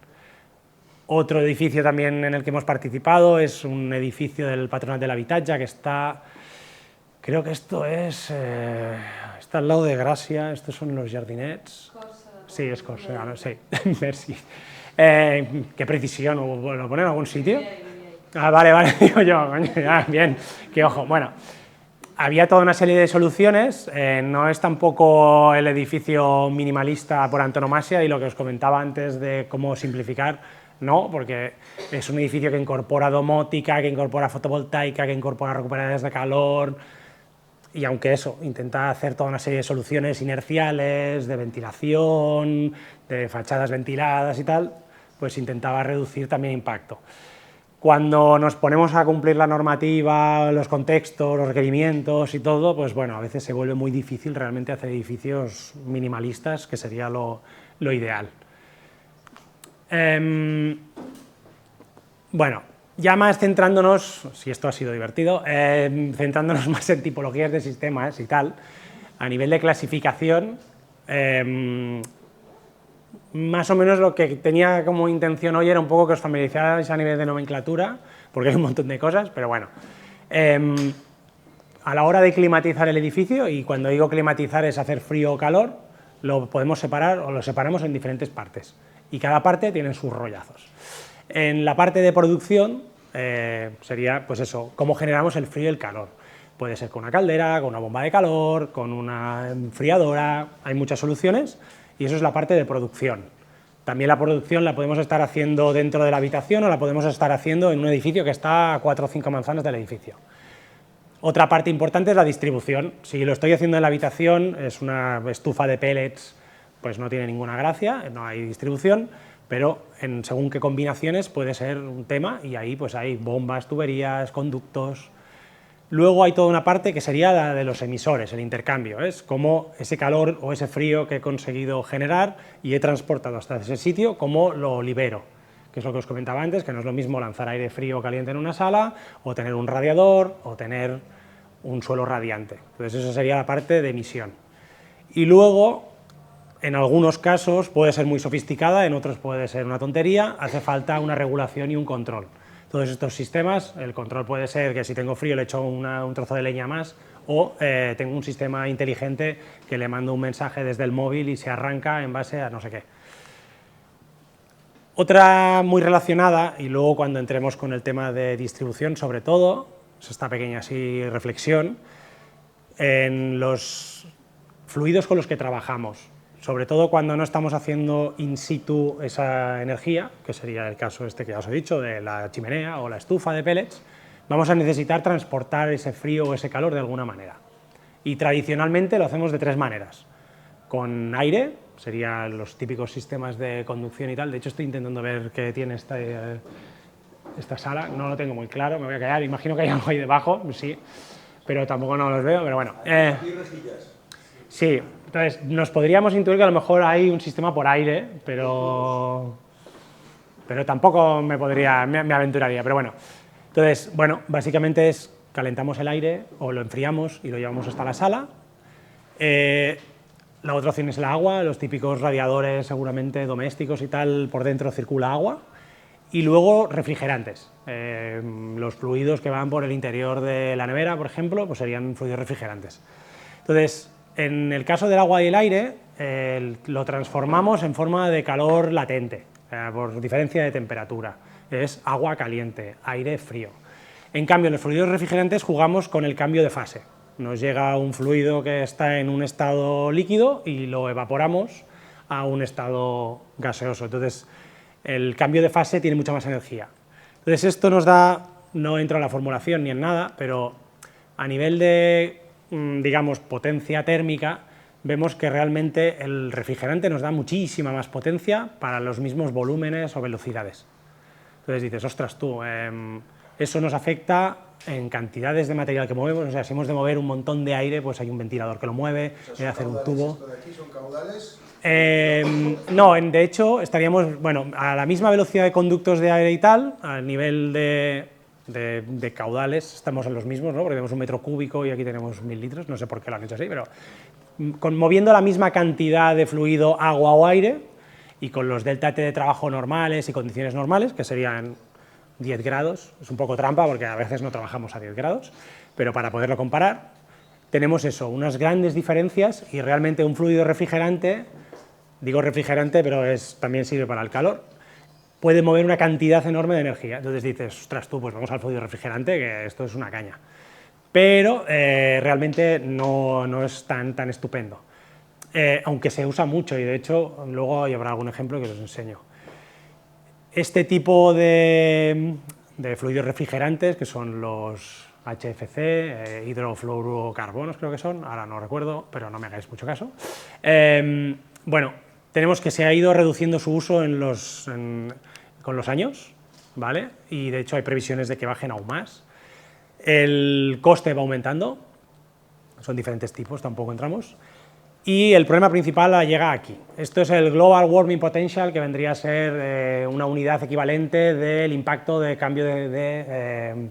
Otro edificio también en el que hemos participado es un edificio del Patronat de l'Habitatge que está, creo que esto está al lado de Gràcia, estos son los Jardinets. Sí, es Corsa, sí, merci. ¿Qué precisión? ¿Lo pone en algún sitio? Ah, vale, digo yo, coño, ya, bien, que ojo. Bueno, había toda una serie de soluciones, no es tampoco el edificio minimalista por antonomasia y lo que os comentaba antes de cómo simplificar, no, porque es un edificio que incorpora domótica, que incorpora fotovoltaica, que incorpora recuperadores de calor, y aunque eso, intenta hacer toda una serie de soluciones inerciales, de ventilación, de fachadas ventiladas y tal, pues intentaba reducir también impacto. Cuando nos ponemos a cumplir la normativa, los contextos, los requerimientos y todo, pues bueno, a veces se vuelve muy difícil realmente hacer edificios minimalistas, que sería lo ideal. Bueno, ya más centrándonos, si esto ha sido divertido, centrándonos más en tipologías de sistemas y tal, a nivel de clasificación, más o menos lo que tenía como intención hoy era un poco que os familiarizarais a nivel de nomenclatura, porque hay un montón de cosas, pero bueno. A la hora de climatizar el edificio, y cuando digo climatizar es hacer frío o calor, lo podemos separar o lo separamos en diferentes partes, y cada parte tiene sus rollazos. En la parte de producción sería, pues eso, cómo generamos el frío y el calor. Puede ser con una caldera, con una bomba de calor, con una enfriadora, hay muchas soluciones, y eso es la parte de producción. También la producción la podemos estar haciendo dentro de la habitación o la podemos estar haciendo en un edificio que está a 4 o 5 manzanas del edificio. Otra parte importante es la distribución. Si lo estoy haciendo en la habitación, es una estufa de pellets, pues no tiene ninguna gracia, no hay distribución, pero según qué combinaciones puede ser un tema, y ahí pues hay bombas, tuberías, conductos. Luego hay toda una parte que sería la de los emisores, el intercambio, es cómo ese calor o ese frío que he conseguido generar y he transportado hasta ese sitio, cómo lo libero, que es lo que os comentaba antes, que no es lo mismo lanzar aire frío o caliente en una sala, o tener un radiador, o tener un suelo radiante. Entonces eso sería la parte de emisión. Y luego, en algunos casos puede ser muy sofisticada, en otros puede ser una tontería, hace falta una regulación y un control. Todos estos sistemas, el control puede ser que si tengo frío le echo un trozo de leña más, o tengo un sistema inteligente que le mando un mensaje desde el móvil y se arranca en base a no sé qué. Otra muy relacionada, y luego cuando entremos con el tema de distribución sobre todo, es esta pequeña así reflexión, en los fluidos con los que trabajamos, sobre todo cuando no estamos haciendo in situ esa energía, que sería el caso este que ya os he dicho, de la chimenea o la estufa de pellets, vamos a necesitar transportar ese frío o ese calor de alguna manera. Y tradicionalmente lo hacemos de 3 maneras. Con aire, serían los típicos sistemas de conducción y tal. De hecho, estoy intentando ver qué tiene esta sala, no lo tengo muy claro, me voy a callar, imagino que hay algo ahí debajo, sí, pero tampoco no los veo, pero bueno. Sí, entonces nos podríamos intuir que a lo mejor hay un sistema por aire, pero tampoco me aventuraría, pero bueno. Entonces, bueno, básicamente es calentamos el aire o lo enfriamos y lo llevamos hasta la sala. La otra opción es el agua, los típicos radiadores seguramente domésticos y tal, por dentro circula agua. Y luego refrigerantes, los fluidos que van por el interior de la nevera, por ejemplo, pues serían fluidos refrigerantes. Entonces, en el caso del agua y el aire, lo transformamos en forma de calor latente, por diferencia de temperatura. Es agua caliente, aire frío. En cambio, en los fluidos refrigerantes jugamos con el cambio de fase. Nos llega un fluido que está en un estado líquido y lo evaporamos a un estado gaseoso. Entonces, el cambio de fase tiene mucha más energía. Entonces, esto nos da, no entro en la formulación ni en nada, pero a nivel de, digamos, potencia térmica, vemos que realmente el refrigerante nos da muchísima más potencia para los mismos volúmenes o velocidades. Entonces dices, ostras tú, eso nos afecta en cantidades de material que movemos, o sea, si hemos de mover un montón de aire, pues hay un ventilador que lo mueve, hay que hacer un tubo. ¿Esto de aquí son caudales? No, de hecho, estaríamos, bueno, a la misma velocidad de conductos de aire y tal, a nivel de caudales estamos en los mismos, ¿no? Porque tenemos 1 metro cúbico y aquí tenemos 1000 litros, no sé por qué lo han hecho así, pero moviendo la misma cantidad de fluido, agua o aire, y con los delta T de trabajo normales y condiciones normales, que serían 10 grados, es un poco trampa porque a veces no trabajamos a 10 grados, pero para poderlo comparar, tenemos eso, unas grandes diferencias, y realmente un fluido refrigerante, digo refrigerante, pero también sirve para el calor, puede mover una cantidad enorme de energía. Entonces dices, ostras, tú, pues vamos al fluido refrigerante, que esto es una caña. Pero realmente no es tan estupendo. Aunque se usa mucho, y de hecho luego habrá algún ejemplo que os enseño. Este tipo de fluidos refrigerantes, que son los HFC, hidrofluorocarbonos creo que son, ahora no recuerdo, pero no me hagáis mucho caso. Bueno, tenemos que se ha ido reduciendo su uso con los años, ¿vale? Y de hecho hay previsiones de que bajen aún más. El coste va aumentando, son diferentes tipos, tampoco entramos. Y el problema principal llega aquí. Esto es el Global Warming Potential, que vendría a ser una unidad equivalente del impacto de cambio de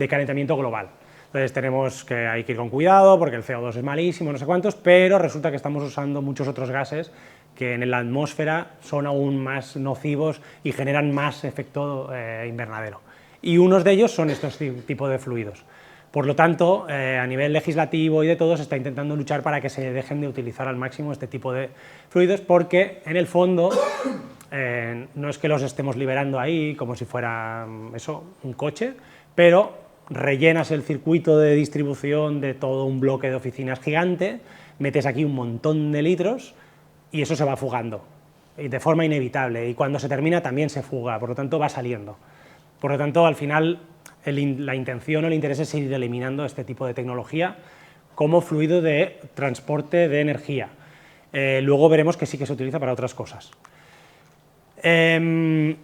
calentamiento global. Entonces tenemos que hay que ir con cuidado porque el CO2 es malísimo, no sé cuántos, pero resulta que estamos usando muchos otros gases que en la atmósfera son aún más nocivos y generan más efecto invernadero. Y unos de ellos son estos tipos de fluidos. Por lo tanto, a nivel legislativo y de todo, se está intentando luchar para que se dejen de utilizar al máximo este tipo de fluidos, porque en el fondo no es que los estemos liberando ahí como si fuera eso, un coche, pero rellenas el circuito de distribución de todo un bloque de oficinas gigante, metes aquí un montón de litros y eso se va fugando de forma inevitable, y cuando se termina también se fuga, por lo tanto va saliendo. Por lo tanto, al final la intención o el interés es ir eliminando este tipo de tecnología como fluido de transporte de energía. Luego veremos que sí que se utiliza para otras cosas. De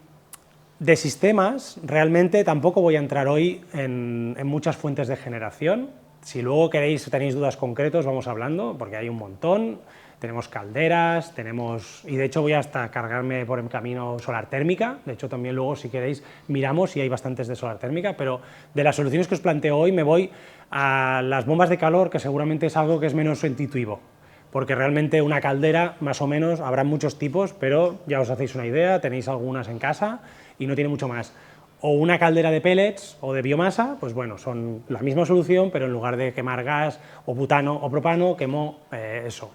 sistemas, realmente tampoco voy a entrar hoy en muchas fuentes de generación. Si luego tenéis dudas concretas, vamos hablando, porque hay un montón. Tenemos calderas, y de hecho voy hasta cargarme por el camino solar térmica. De hecho también luego, si queréis, miramos y hay bastantes de solar térmica, pero de las soluciones que os planteo hoy me voy a las bombas de calor, que seguramente es algo que es menos intuitivo, porque realmente una caldera, más o menos, habrá muchos tipos, pero ya os hacéis una idea, tenéis algunas en casa y no tiene mucho más. O una caldera de pellets o de biomasa, pues bueno, son la misma solución, pero en lugar de quemar gas o butano o propano, quemo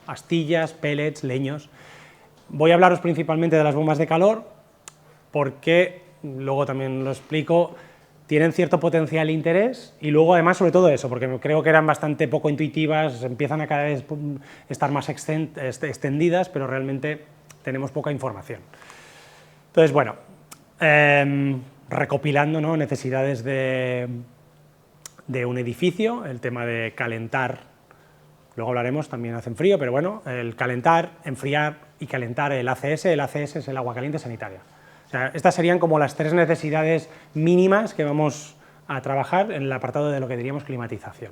astillas, pellets, leños. Voy a hablaros principalmente de las bombas de calor, porque luego también lo explico, tienen cierto potencial interés, y luego además sobre todo eso, porque creo que eran bastante poco intuitivas, empiezan a cada vez estar más extendidas, pero realmente tenemos poca información. Entonces, bueno, recopilando, ¿no?, necesidades de un edificio, el tema de calentar, luego hablaremos, también hacen frío, pero bueno, el calentar, enfriar y calentar el ACS es el agua caliente sanitaria. O sea, estas serían como las tres necesidades mínimas que vamos a trabajar en el apartado de lo que diríamos climatización.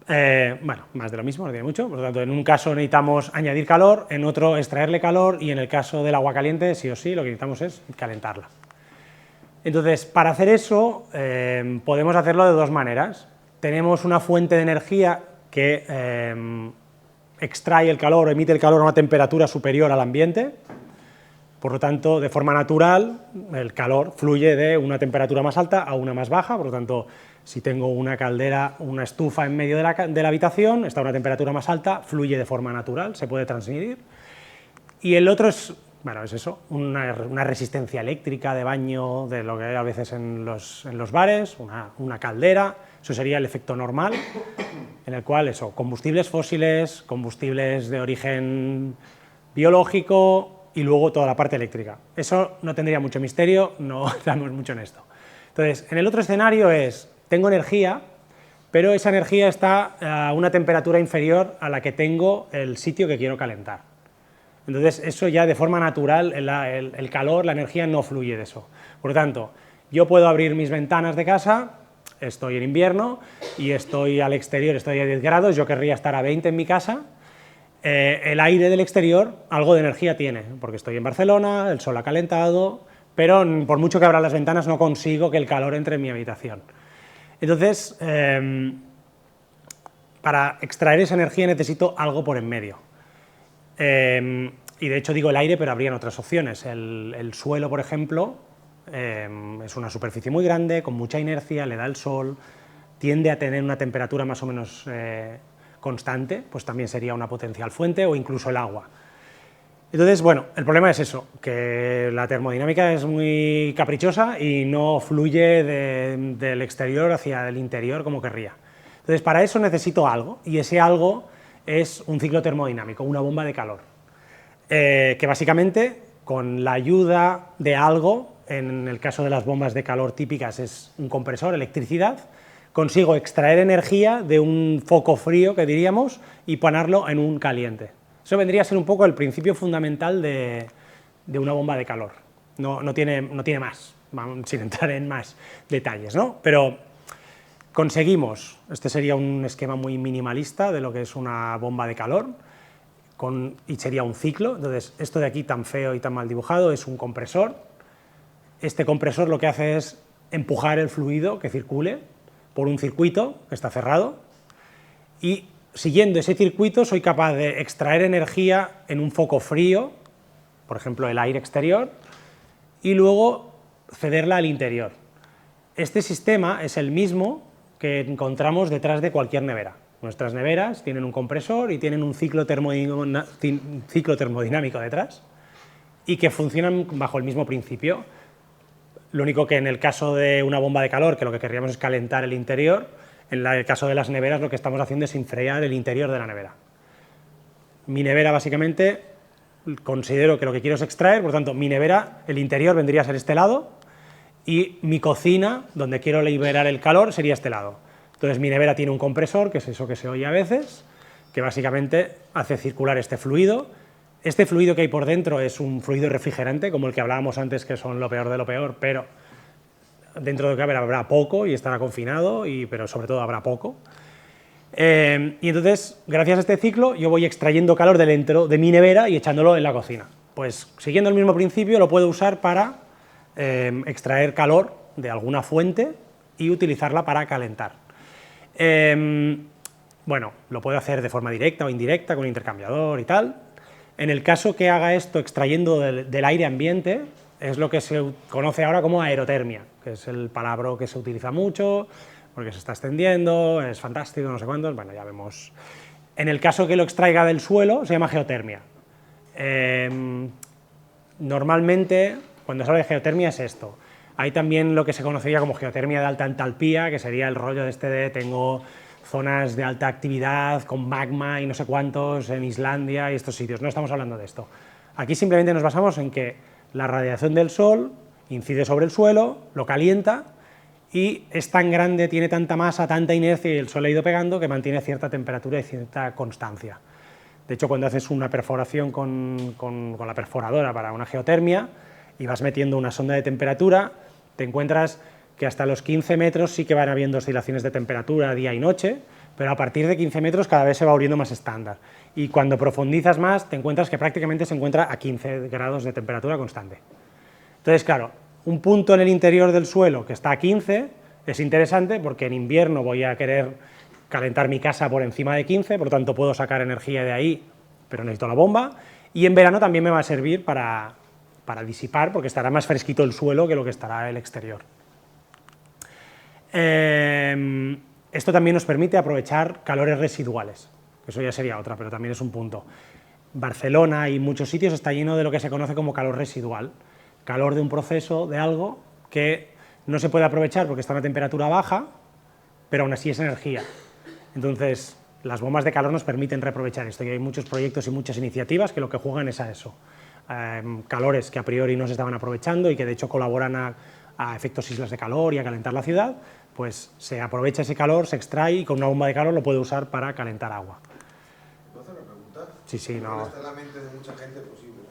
Bueno, más de lo mismo, no tiene mucho, por lo tanto, en un caso necesitamos añadir calor, en otro extraerle calor, y en el caso del agua caliente, sí o sí, lo que necesitamos es calentarla. Entonces, para hacer eso, podemos hacerlo de dos maneras. Tenemos una fuente de energía que extrae el calor o emite el calor a una temperatura superior al ambiente, por lo tanto, de forma natural, el calor fluye de una temperatura más alta a una más baja, por lo tanto, si tengo una caldera, una estufa en medio de la habitación, está a una temperatura más alta, fluye de forma natural, se puede transmitir. Y el otro es, bueno, es eso, una resistencia eléctrica de baño, de lo que hay a veces en los bares, una caldera, eso sería el efecto normal, en el cual combustibles fósiles, combustibles de origen biológico y luego toda la parte eléctrica. Eso no tendría mucho misterio, no damos mucho en esto. Entonces, en el otro escenario tengo energía, pero esa energía está a una temperatura inferior a la que tengo el sitio que quiero calentar. Entonces, eso ya de forma natural, el calor, la energía no fluye de eso. Por lo tanto, yo puedo abrir mis ventanas de casa, estoy en invierno y estoy al exterior, estoy a 10 grados, yo querría estar a 20 en mi casa. El aire del exterior algo de energía tiene, porque estoy en Barcelona, el sol ha calentado, pero por mucho que abra las ventanas no consigo que el calor entre en mi habitación. Entonces, para extraer esa energía necesito algo por en medio. Y de hecho digo el aire, pero habrían otras opciones. El suelo, por ejemplo, es una superficie muy grande, con mucha inercia, le da el sol, tiende a tener una temperatura más o menos constante, pues también sería una potencial fuente, o incluso el agua. Entonces, bueno, el problema es eso, que la termodinámica es muy caprichosa y no fluye del exterior hacia el interior como querría. Entonces, para eso necesito algo, y ese algo es un ciclo termodinámico, una bomba de calor, que básicamente, con la ayuda de algo, en el caso de las bombas de calor típicas es un compresor, electricidad, consigo extraer energía de un foco frío, que diríamos, y ponerlo en un caliente. Eso vendría a ser un poco el principio fundamental de una bomba de calor. No tiene más, sin entrar en más detalles, ¿no? Pero conseguimos, este sería un esquema muy minimalista de lo que es una bomba de calor, y sería un ciclo. Entonces, esto de aquí tan feo y tan mal dibujado es un compresor. Este compresor lo que hace es empujar el fluido que circule por un circuito que está cerrado, y siguiendo ese circuito soy capaz de extraer energía en un foco frío, por ejemplo el aire exterior, y luego cederla al interior. Este sistema es el mismo que encontramos detrás de cualquier nevera. Nuestras neveras tienen un compresor y tienen un ciclo termodinámico detrás, y que funcionan bajo el mismo principio. Lo único que en el caso de una bomba de calor, que lo que querríamos es calentar el interior, en el caso de las neveras lo que estamos haciendo es enfriar el interior de la nevera. Mi nevera básicamente considero que lo que quiero es extraer, por tanto mi nevera, el interior vendría a ser este lado, y mi cocina, donde quiero liberar el calor, sería este lado. Entonces mi nevera tiene un compresor, que es eso que se oye a veces, que básicamente hace circular este fluido. Este fluido que hay por dentro es un fluido refrigerante, como el que hablábamos antes, que son lo peor de lo peor, pero dentro de lo que habrá poco y estará confinado, pero sobre todo habrá poco. Y entonces, gracias a este ciclo, yo voy extrayendo calor de dentro de mi nevera y echándolo en la cocina. Pues siguiendo el mismo principio, lo puedo usar para extraer calor de alguna fuente y utilizarla para calentar. Bueno, lo puedo hacer de forma directa o indirecta, con intercambiador y tal. En el caso que haga esto extrayendo del aire ambiente, es lo que se conoce ahora como aerotermia, que es el palabra que se utiliza mucho, porque se está extendiendo, es fantástico, no sé cuántos, bueno, ya vemos. En el caso que lo extraiga del suelo, se llama geotermia. Normalmente, cuando se habla de geotermia es esto. Hay también lo que se conocería como geotermia de alta entalpía, que sería el rollo de tengo zonas de alta actividad con magma y no sé cuántos en Islandia y estos sitios. No estamos hablando de esto. Aquí simplemente nos basamos en que la radiación del sol incide sobre el suelo, lo calienta, y es tan grande, tiene tanta masa, tanta inercia, y el sol ha ido pegando, que mantiene cierta temperatura y cierta constancia. De hecho, cuando haces una perforación con la perforadora para una geotermia y vas metiendo una sonda de temperatura, te encuentras que hasta los 15 metros sí que van habiendo oscilaciones de temperatura día y noche, pero a partir de 15 metros cada vez se va volviendo más estándar. Y cuando profundizas más, te encuentras que prácticamente se encuentra a 15 grados de temperatura constante. Entonces, claro, un punto en el interior del suelo que está a 15 es interesante, porque en invierno voy a querer calentar mi casa por encima de 15, por lo tanto puedo sacar energía de ahí, pero necesito la bomba, y en verano también me va a servir para disipar, porque estará más fresquito el suelo que lo que estará el exterior. Esto también nos permite aprovechar calores residuales, eso ya sería otra, pero también es un punto. Barcelona y muchos sitios está lleno de lo que se conoce como calor residual, calor de un proceso, de algo que no se puede aprovechar porque está a una temperatura baja, pero aún así es energía. Entonces, las bombas de calor nos permiten reaprovechar esto, y hay muchos proyectos y muchas iniciativas que lo que juegan es a eso. Calores que a priori no se estaban aprovechando y que de hecho colaboran a efectos islas de calor y a calentar la ciudad, pues se aprovecha ese calor, se extrae, y con una bomba de calor lo puede usar para calentar agua. ¿Puedo hacer una pregunta? Sí, sí, no. Está en la mente de mucha gente posiblemente.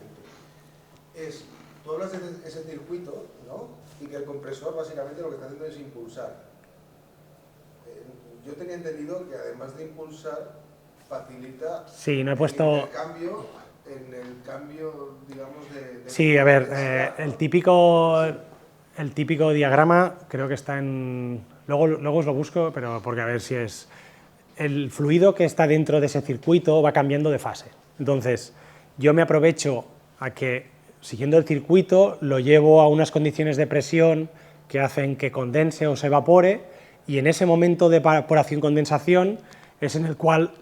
Tú hablas de ese circuito, ¿no? Y que el compresor básicamente lo que está haciendo es impulsar. Yo tenía entendido que además de impulsar, facilita sí, no he puesto... en el cambio, digamos, de sí, a ver, el típico diagrama creo que está en... Luego os lo busco, pero porque a ver si es... El fluido que está dentro de ese circuito va cambiando de fase. Entonces, yo me aprovecho a que, siguiendo el circuito, lo llevo a unas condiciones de presión que hacen que condense o se evapore, y en ese momento de evaporación-condensación es en el cual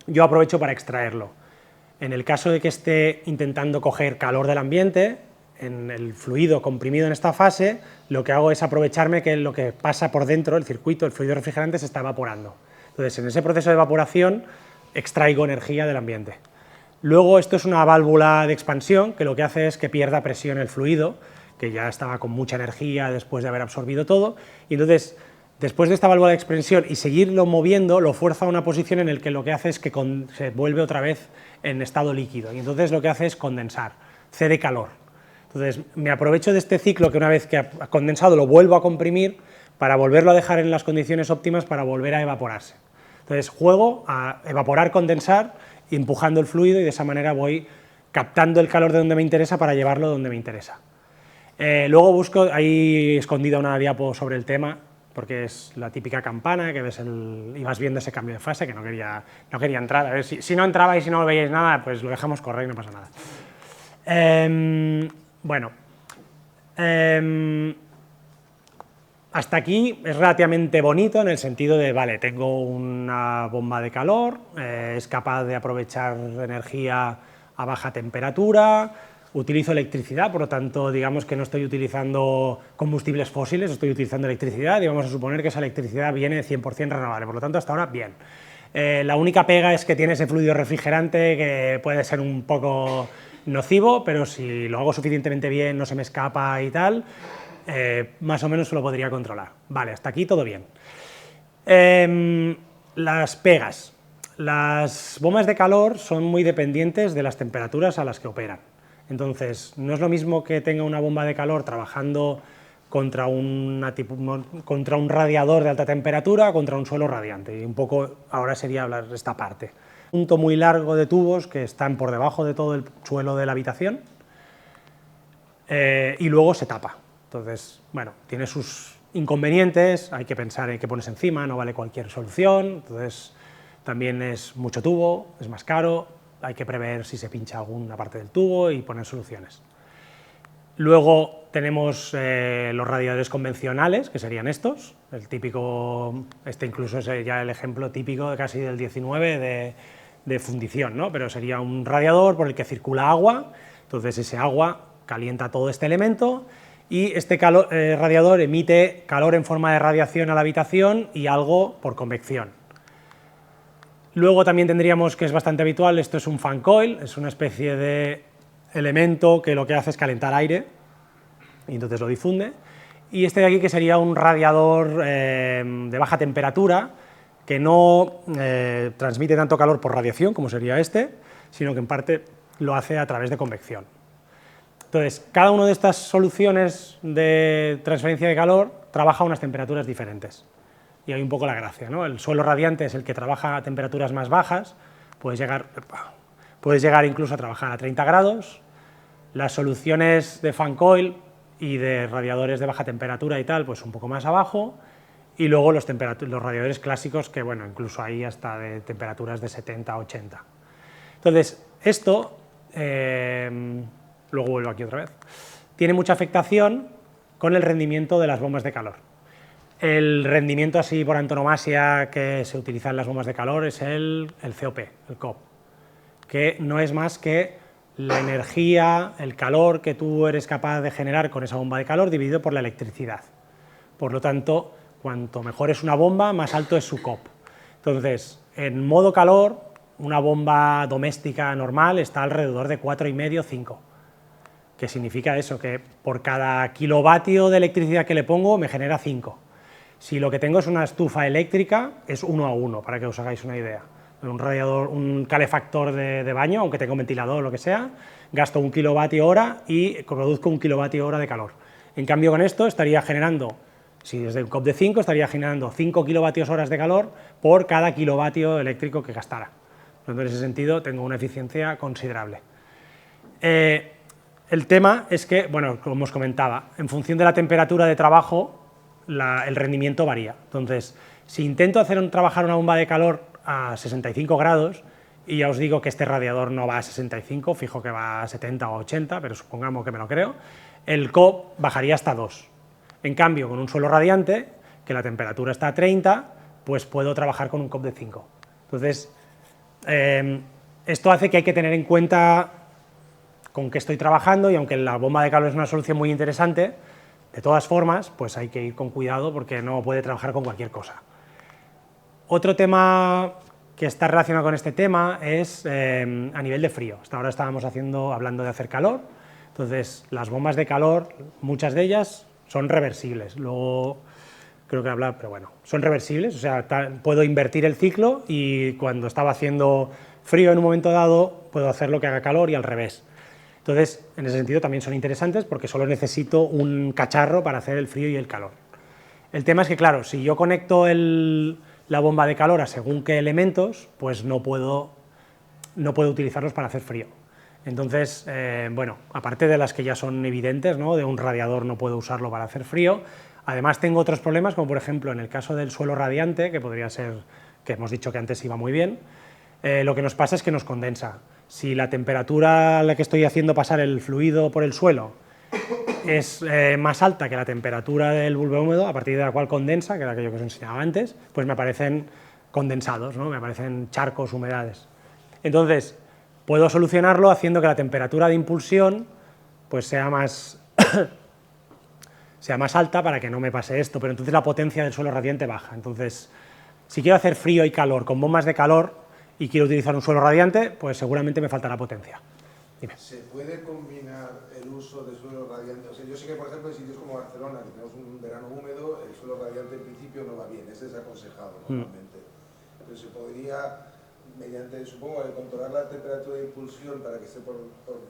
yo aprovecho para extraerlo. En el caso de que esté intentando coger calor del ambiente, en el fluido comprimido en esta fase, lo que hago es aprovecharme que lo que pasa por dentro, el circuito, el fluido refrigerante, se está evaporando. Entonces, en ese proceso de evaporación, extraigo energía del ambiente. Luego, esto es una válvula de expansión, que lo que hace es que pierda presión el fluido, que ya estaba con mucha energía después de haber absorbido todo, y entonces, después de esta válvula de expansión y seguirlo moviendo, lo fuerza a una posición en la que lo que hace es que se vuelve otra vez en estado líquido, y entonces lo que hace es condensar, cede calor. Entonces, me aprovecho de este ciclo que una vez que ha condensado lo vuelvo a comprimir para volverlo a dejar en las condiciones óptimas para volver a evaporarse. Entonces, juego a evaporar, condensar, empujando el fluido y de esa manera voy captando el calor de donde me interesa para llevarlo donde me interesa. Luego busco, ahí escondida una diapo sobre el tema, porque es la típica campana que ves y vas viendo ese cambio de fase, que no quería entrar. A ver, si no entraba y si no veíais nada, pues lo dejamos correr y no pasa nada. Bueno, hasta aquí es relativamente bonito en el sentido de, vale, tengo una bomba de calor, es capaz de aprovechar energía a baja temperatura, utilizo electricidad, por lo tanto, digamos que no estoy utilizando combustibles fósiles, estoy utilizando electricidad y vamos a suponer que esa electricidad viene 100% renovable, por lo tanto, hasta ahora, bien. La única pega es que tiene ese fluido refrigerante que puede ser un poco nocivo, pero si lo hago suficientemente bien, no se me escapa y tal, más o menos lo podría controlar. Vale, hasta aquí todo bien. Las pegas. Las bombas de calor son muy dependientes de las temperaturas a las que operan. Entonces, no es lo mismo que tenga una bomba de calor trabajando contra un radiador de alta temperatura, contra un suelo radiante. Y un poco ahora sería hablar de esta parte. Un punto muy largo de tubos que están por debajo de todo el suelo de la habitación y luego se tapa. Entonces, bueno, tiene sus inconvenientes, hay que pensar en qué pones encima, no vale cualquier solución, entonces también es mucho tubo, es más caro, hay que prever si se pincha alguna parte del tubo y poner soluciones. Luego tenemos los radiadores convencionales, que serían estos, el típico, este incluso es ya el ejemplo típico casi del 19 de fundición, ¿no? Pero sería un radiador por el que circula agua, entonces ese agua calienta todo este elemento y este radiador emite calor en forma de radiación a la habitación y algo por convección. Luego también tendríamos, que es bastante habitual, esto es un fan coil, es una especie de elemento que lo que hace es calentar aire y entonces lo difunde, y este de aquí que sería un radiador de baja temperatura que no transmite tanto calor por radiación como sería este, sino que en parte lo hace a través de convección. Entonces, cada una de estas soluciones de transferencia de calor trabaja a unas temperaturas diferentes. Y hay un poco la gracia, ¿no? El suelo radiante es el que trabaja a temperaturas más bajas, puedes llegar incluso a trabajar a 30 grados. Las soluciones de fan coil y de radiadores de baja temperatura y tal, pues un poco más abajo. Y luego los radiadores clásicos, que bueno, incluso hay hasta de temperaturas de 70 a 80. Entonces, esto, luego vuelvo aquí otra vez, tiene mucha afectación con el rendimiento de las bombas de calor. El rendimiento así por antonomasia que se utiliza en las bombas de calor es el COP, el COP, que no es más que la energía, el calor que tú eres capaz de generar con esa bomba de calor dividido por la electricidad. Por lo tanto, cuanto mejor es una bomba, más alto es su COP. Entonces, en modo calor, una bomba doméstica normal está alrededor de 4,5 o 5. ¿Qué significa eso? Que por cada kilovatio de electricidad que le pongo, me genera 5. Si lo que tengo es una estufa eléctrica, es 1 a 1, para que os hagáis una idea. Un radiador, un calefactor de baño, aunque tenga un ventilador o lo que sea, gasto 1 kilovatio hora y produzco 1 kilovatio hora de calor. En cambio, con esto estaría generando, si es de un COP de 5, estaría generando 5 kilovatios horas de calor por cada kilovatio eléctrico que gastara. Entonces, en ese sentido, tengo una eficiencia considerable. El tema es que, bueno, como os comentaba, en función de la temperatura de trabajo, el rendimiento varía. Entonces, si intento trabajar una bomba de calor a 65 grados, y ya os digo que este radiador no va a 65, fijo que va a 70 o 80, pero supongamos que me lo creo, el COP bajaría hasta 2. En cambio, con un suelo radiante, que la temperatura está a 30, pues puedo trabajar con un COP de 5. Entonces, Esto hace que hay que tener en cuenta con qué estoy trabajando, y aunque la bomba de calor es una solución muy interesante, de todas formas, pues hay que ir con cuidado porque no puede trabajar con cualquier cosa. Otro tema que está relacionado con este tema es a nivel de frío. Hasta ahora estábamos hablando de hacer calor, entonces las bombas de calor, muchas de ellas son reversibles. Luego creo que hablar, pero bueno, son reversibles, o sea, puedo invertir el ciclo y cuando estaba haciendo frío en un momento dado, puedo hacer lo que haga calor y al revés. Entonces, en ese sentido también son interesantes porque solo necesito un cacharro para hacer el frío y el calor. El tema es que, claro, si yo conecto la bomba de calor a según qué elementos, pues no puedo utilizarlos para hacer frío. Entonces, bueno, aparte de las que ya son evidentes, ¿no? De un radiador no puedo usarlo para hacer frío, además tengo otros problemas, como por ejemplo en el caso del suelo radiante, que podría ser, que hemos dicho que antes iba muy bien, lo que nos pasa es que nos condensa. Si la temperatura a la que estoy haciendo pasar el fluido por el suelo es más alta que la temperatura del bulbo húmedo, a partir de la cual condensa, que era aquello que os enseñaba antes, pues me aparecen condensados, ¿no? Me aparecen charcos, humedades. Entonces, puedo solucionarlo haciendo que la temperatura de impulsión pues sea más alta para que no me pase esto, pero entonces la potencia del suelo radiante baja. Entonces, si quiero hacer frío y calor con bombas de calor y quiero utilizar un suelo radiante, pues seguramente me faltará potencia. Dime. ¿Se puede combinar el uso de suelo radiante? O sea, yo sé que, por ejemplo, en sitios como Barcelona, que tenemos un verano húmedo, el suelo radiante en principio no va bien, es desaconsejado normalmente. Pero se podría, mediante, supongo, controlar la temperatura de impulsión para que esté por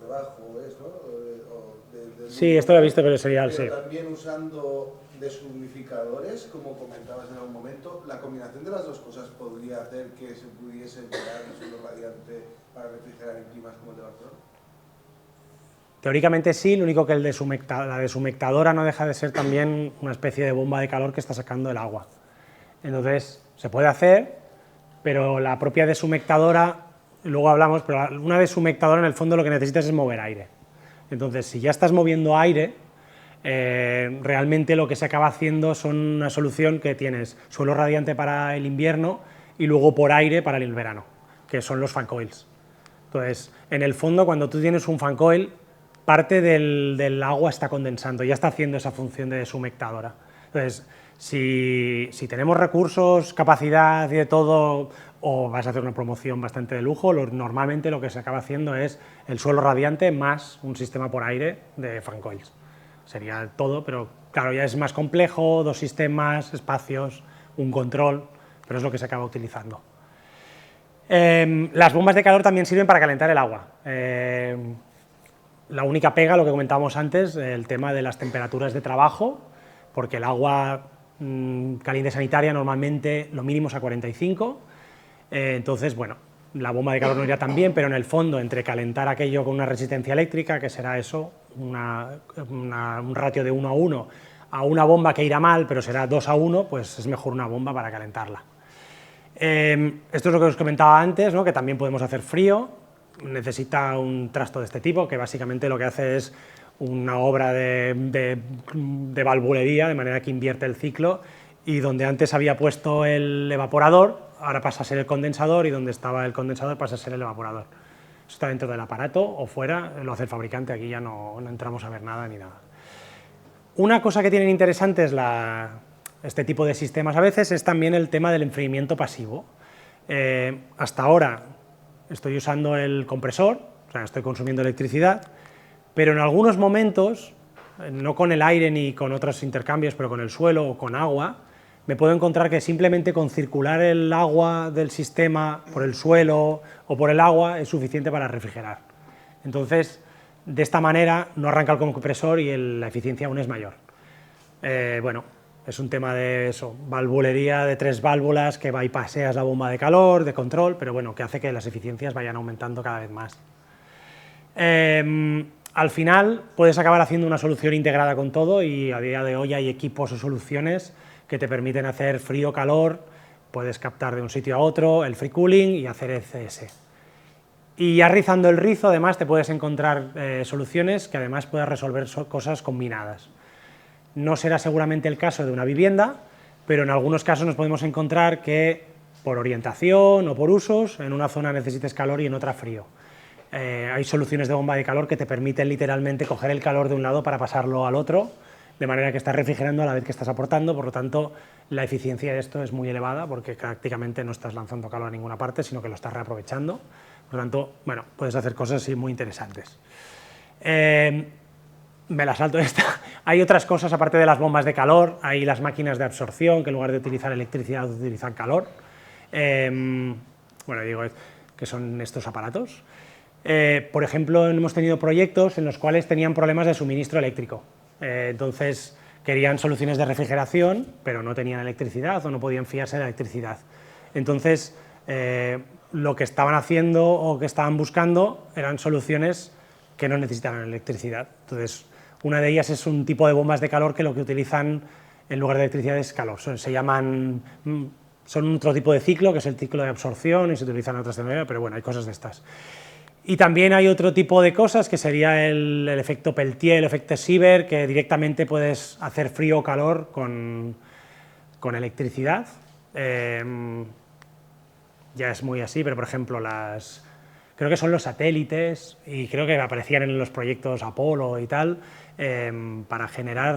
debajo, ¿ves? ¿No? Sí, esto lo he visto con el serial, sí. Pero también usando deshumidificadores, como comentabas en algún momento, la combinación de las dos cosas podría hacer que se pudiese emplear el suelo radiante para refrigerar en climas como el de Barcelona. Teóricamente sí, lo único que la deshumectadora no deja de ser también una especie de bomba de calor que está sacando el agua. Entonces, se puede hacer, pero la propia deshumectadora, luego hablamos, pero una deshumectadora en el fondo lo que necesitas es mover aire. Entonces, si ya estás moviendo aire, realmente lo que se acaba haciendo son una solución que tienes suelo radiante para el invierno y luego por aire para el verano, que son los fan coils. Entonces, en el fondo, cuando tú tienes un fan coil, parte del agua está condensando, ya está haciendo esa función de deshumectadora. Entonces, si tenemos recursos, capacidad y de todo, o vas a hacer una promoción bastante de lujo, normalmente lo que se acaba haciendo es el suelo radiante más un sistema por aire de fan coils. Sería todo, pero claro, ya es más complejo, dos sistemas, espacios, un control, pero es lo que se acaba utilizando. Las bombas de calor también sirven para calentar el agua. La única pega, lo que comentábamos antes, el tema de las temperaturas de trabajo, porque el agua caliente sanitaria normalmente lo mínimo es a 45, entonces, bueno, la bomba de calor no iría tan bien, pero en el fondo, entre calentar aquello con una resistencia eléctrica, que será eso, un ratio de 1:1, a una bomba que irá mal, pero será 2:1, pues es mejor una bomba para calentarla. Esto es lo que os comentaba antes, ¿no? Que también podemos hacer frío, necesita un trasto de este tipo, que básicamente lo que hace es una obra de valvulería, de manera que invierte el ciclo, y donde antes había puesto el evaporador, ahora pasa a ser el condensador, y donde estaba el condensador pasa a ser el evaporador. Eso está dentro del aparato o fuera, lo hace el fabricante, aquí ya no entramos a ver nada ni nada. Una cosa que tienen interesantes este tipo de sistemas a veces es también el tema del enfriamiento pasivo. Hasta ahora estoy usando el compresor, o sea, estoy consumiendo electricidad, pero en algunos momentos, no con el aire ni con otros intercambios, pero con el suelo o con agua, me puedo encontrar que simplemente con circular el agua del sistema por el suelo o por el agua es suficiente para refrigerar. Entonces, de esta manera no arranca el compresor y la eficiencia aún es mayor. Bueno, es un tema de eso, valvulería de 3 válvulas que bypasseas la bomba de calor, de control, pero bueno, que hace que las eficiencias vayan aumentando cada vez más. Al final puedes acabar haciendo una solución integrada con todo, y a día de hoy hay equipos o soluciones que te permiten hacer frío-calor, puedes captar de un sitio a otro, el free cooling y hacer ECS. Y ya rizando el rizo, además, te puedes encontrar soluciones que además puedas resolver cosas combinadas. No será seguramente el caso de una vivienda, pero en algunos casos nos podemos encontrar que por orientación o por usos, en una zona necesites calor y en otra frío. Hay soluciones de bomba de calor que te permiten literalmente coger el calor de un lado para pasarlo al otro, de manera que estás refrigerando a la vez que estás aportando, por lo tanto la eficiencia de esto es muy elevada porque prácticamente no estás lanzando calor a ninguna parte, sino que lo estás reaprovechando, por lo tanto, bueno, puedes hacer cosas así muy interesantes. Me la salto esta. Hay otras cosas aparte de las bombas de calor, hay las máquinas de absorción que en lugar de utilizar electricidad utilizan calor. Bueno, digo que son estos aparatos. Por ejemplo, hemos tenido proyectos en los cuales tenían problemas de suministro eléctrico. Entonces querían soluciones de refrigeración, pero no tenían electricidad o no podían fiarse de la electricidad. Entonces, lo que estaban haciendo o que estaban buscando eran soluciones que no necesitaban electricidad. Entonces, una de ellas es un tipo de bombas de calor que lo que utilizan en lugar de electricidad es calor. Son otro tipo de ciclo, que es el ciclo de absorción, y se utilizan en otras tecnologías, pero bueno, hay cosas de estas. Y también hay otro tipo de cosas, que sería el efecto Peltier, el efecto Sieber, que directamente puedes hacer frío o calor con electricidad. Ya es muy así, pero por ejemplo, creo que son los satélites, y creo que aparecían en los proyectos Apolo y tal, para generar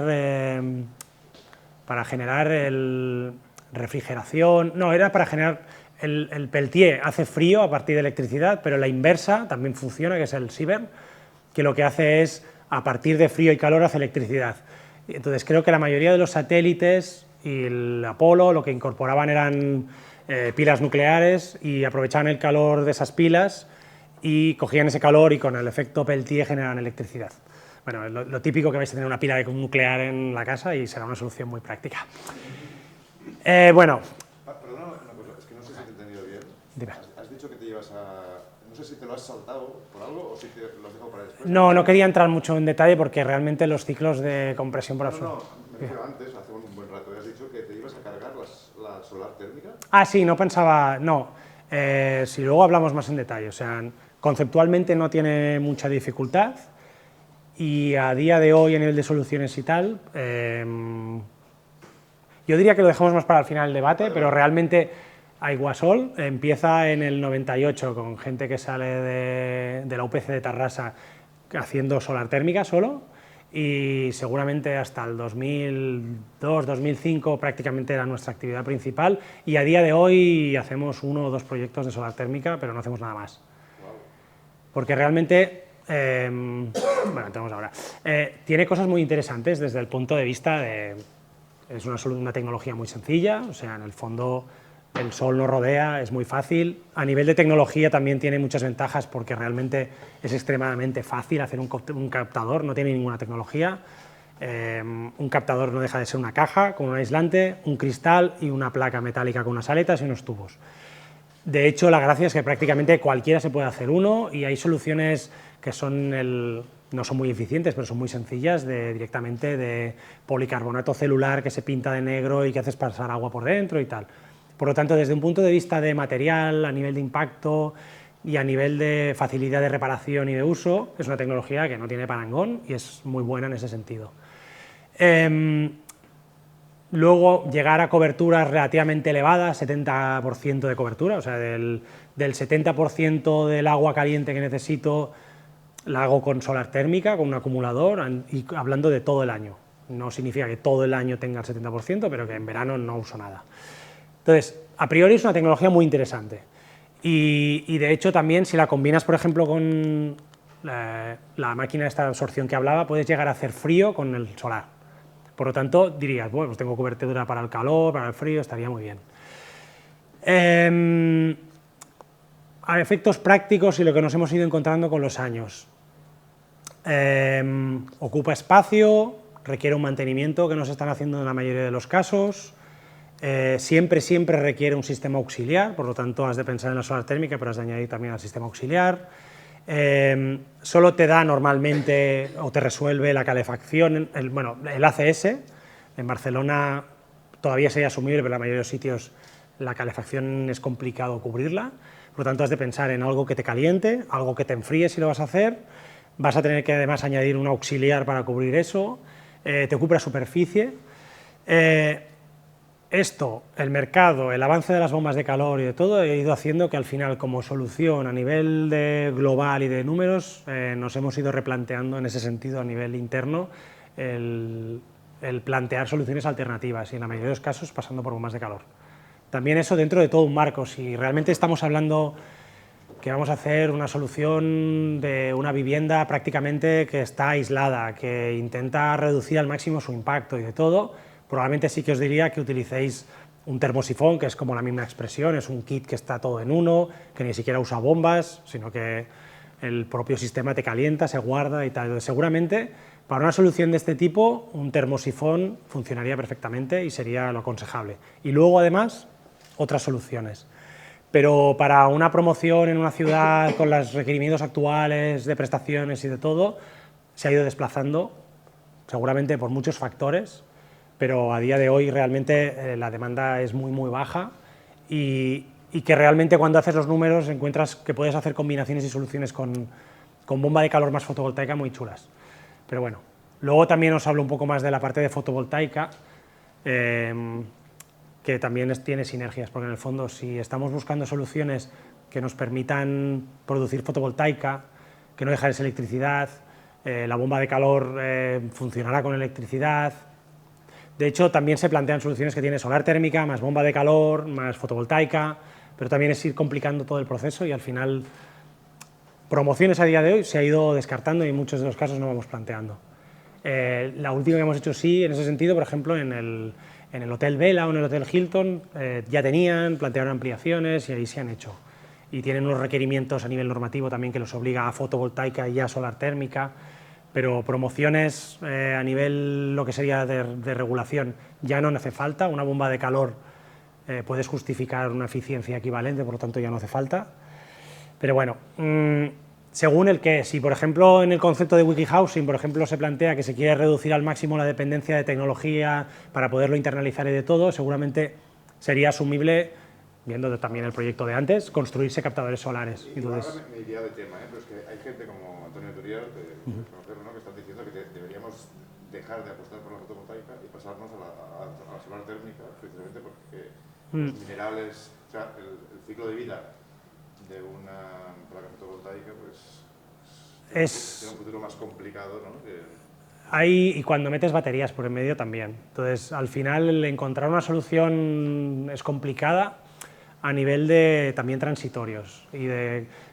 refrigeración. No, era para generar. El Peltier hace frío a partir de electricidad, pero la inversa también funciona, que es el Sieber, que lo que hace es, a partir de frío y calor, hace electricidad. Entonces creo que la mayoría de los satélites y el Apolo lo que incorporaban eran pilas nucleares y aprovechaban el calor de esas pilas y cogían ese calor y con el efecto Peltier generaban electricidad. Bueno, lo típico que vais a tener una pila nuclear en la casa y será una solución muy práctica. Bueno. Perdona una cosa, es que no sé si te he entendido bien. Dime. Has dicho que te ibas a... No sé si te lo has saltado por algo o si te lo has dejado para después. No quería entrar mucho en detalle porque realmente los ciclos de compresión por absorción... No, me refiero antes, hace un buen rato, has dicho que te ibas a cargar la solar térmica. Ah, sí, no pensaba... No, si luego hablamos más en detalle, o sea, conceptualmente no tiene mucha dificultad y a día de hoy a nivel de soluciones y tal... yo diría que lo dejamos más para el final del debate, pero realmente Aiguasol empieza en el 98 con gente que sale de la UPC de Tarrasa haciendo solar térmica solo, y seguramente hasta el 2002, 2005 prácticamente era nuestra actividad principal, y a día de hoy hacemos 1 o 2 proyectos de solar térmica, pero no hacemos nada más. Porque realmente... bueno, entramos ahora. Tiene cosas muy interesantes desde el punto de vista de... Es una tecnología muy sencilla, o sea, en el fondo el sol nos rodea, es muy fácil. A nivel de tecnología también tiene muchas ventajas porque realmente es extremadamente fácil hacer un captador, no tiene ninguna tecnología. Un captador no deja de ser una caja con un aislante, un cristal y una placa metálica con unas aletas y unos tubos. De hecho, la gracia es que prácticamente cualquiera se puede hacer uno, y hay soluciones que no son muy eficientes, pero son muy sencillas, directamente de policarbonato celular que se pinta de negro y que haces pasar agua por dentro y tal. Por lo tanto, desde un punto de vista de material, a nivel de impacto y a nivel de facilidad de reparación y de uso, es una tecnología que no tiene parangón y es muy buena en ese sentido. Luego, llegar a coberturas relativamente elevadas, 70% de cobertura, o sea, del 70% del agua caliente que necesito la hago con solar térmica, con un acumulador, y hablando de todo el año. No significa que todo el año tenga el 70%, pero que en verano no uso nada. Entonces, a priori es una tecnología muy interesante. Y de hecho también, si la combinas, por ejemplo, con la máquina de esta absorción que hablaba, puedes llegar a hacer frío con el solar. Por lo tanto, dirías, bueno, pues tengo cobertura para el calor, para el frío, estaría muy bien. A efectos prácticos y lo que nos hemos ido encontrando con los años. Ocupa espacio, requiere un mantenimiento que no se están haciendo en la mayoría de los casos, siempre requiere un sistema auxiliar, por lo tanto has de pensar en la solar térmica, pero has de añadir también al sistema auxiliar. Solo te da normalmente o te resuelve la calefacción, el ACS. En Barcelona todavía sería asumible, pero en la mayoría de los sitios la calefacción es complicado cubrirla. Por lo tanto, has de pensar en algo que te caliente, algo que te enfríe si lo vas a hacer. Vas a tener que además añadir un auxiliar para cubrir eso. Te ocupa la superficie. esto, el mercado, el avance de las bombas de calor y de todo, ha ido haciendo que al final, como solución a nivel de global y de números, nos hemos ido replanteando en ese sentido a nivel interno el plantear soluciones alternativas y en la mayoría de los casos pasando por bombas de calor. También eso dentro de todo un marco, si realmente estamos hablando que vamos a hacer una solución de una vivienda prácticamente que está aislada, que intenta reducir al máximo su impacto y de todo, probablemente sí que os diría que utilicéis un termosifón, que es como la misma expresión, es un kit que está todo en uno, que ni siquiera usa bombas, sino que el propio sistema te calienta, se guarda y tal. Entonces, seguramente, para una solución de este tipo, un termosifón funcionaría perfectamente y sería lo aconsejable. Y luego, además, otras soluciones. Pero para una promoción en una ciudad con los requerimientos actuales de prestaciones y de todo, se ha ido desplazando, seguramente por muchos factores, pero a día de hoy realmente la demanda es muy baja y que realmente cuando haces los números encuentras que puedes hacer combinaciones y soluciones con bomba de calor más fotovoltaica muy chulas. Pero bueno, luego también os hablo un poco más de la parte de fotovoltaica, que también tiene sinergias, porque en el fondo si estamos buscando soluciones que nos permitan producir fotovoltaica, que no dejes electricidad, la bomba de calor funcionará con electricidad. De hecho, también se plantean soluciones que tienen solar térmica, más bomba de calor, más fotovoltaica, pero también es ir complicando todo el proceso y al final promociones a día de hoy se ha ido descartando y en muchos de los casos no vamos planteando. La última que hemos hecho sí, en ese sentido, por ejemplo, en el Hotel Vela o en el Hotel Hilton ya plantearon ampliaciones y ahí se han hecho. Y tienen unos requerimientos a nivel normativo también que los obliga a fotovoltaica y a solar térmica, pero promociones a nivel lo que sería de regulación ya no hace falta. Una bomba de calor puedes justificar una eficiencia equivalente, por lo tanto ya no hace falta. Pero bueno, según el que, si por ejemplo en el concepto de WikiHousing, por ejemplo, se plantea que se quiere reducir al máximo la dependencia de tecnología para poderlo internalizar y de todo, seguramente sería asumible, viendo también el proyecto de antes, construirse captadores solares. Entonces, me iría de tema, pero es que hay gente como Antonio Turiel, que están diciendo que deberíamos dejar de apostar por la fotovoltaica y pasarnos a la solar térmica, precisamente porque los minerales, o sea, el ciclo de vida de una placa fotovoltaica pues tiene un futuro más complicado, ¿no? Y cuando metes baterías por en medio también. Entonces, al final, encontrar una solución es complicada a nivel de también transitorios.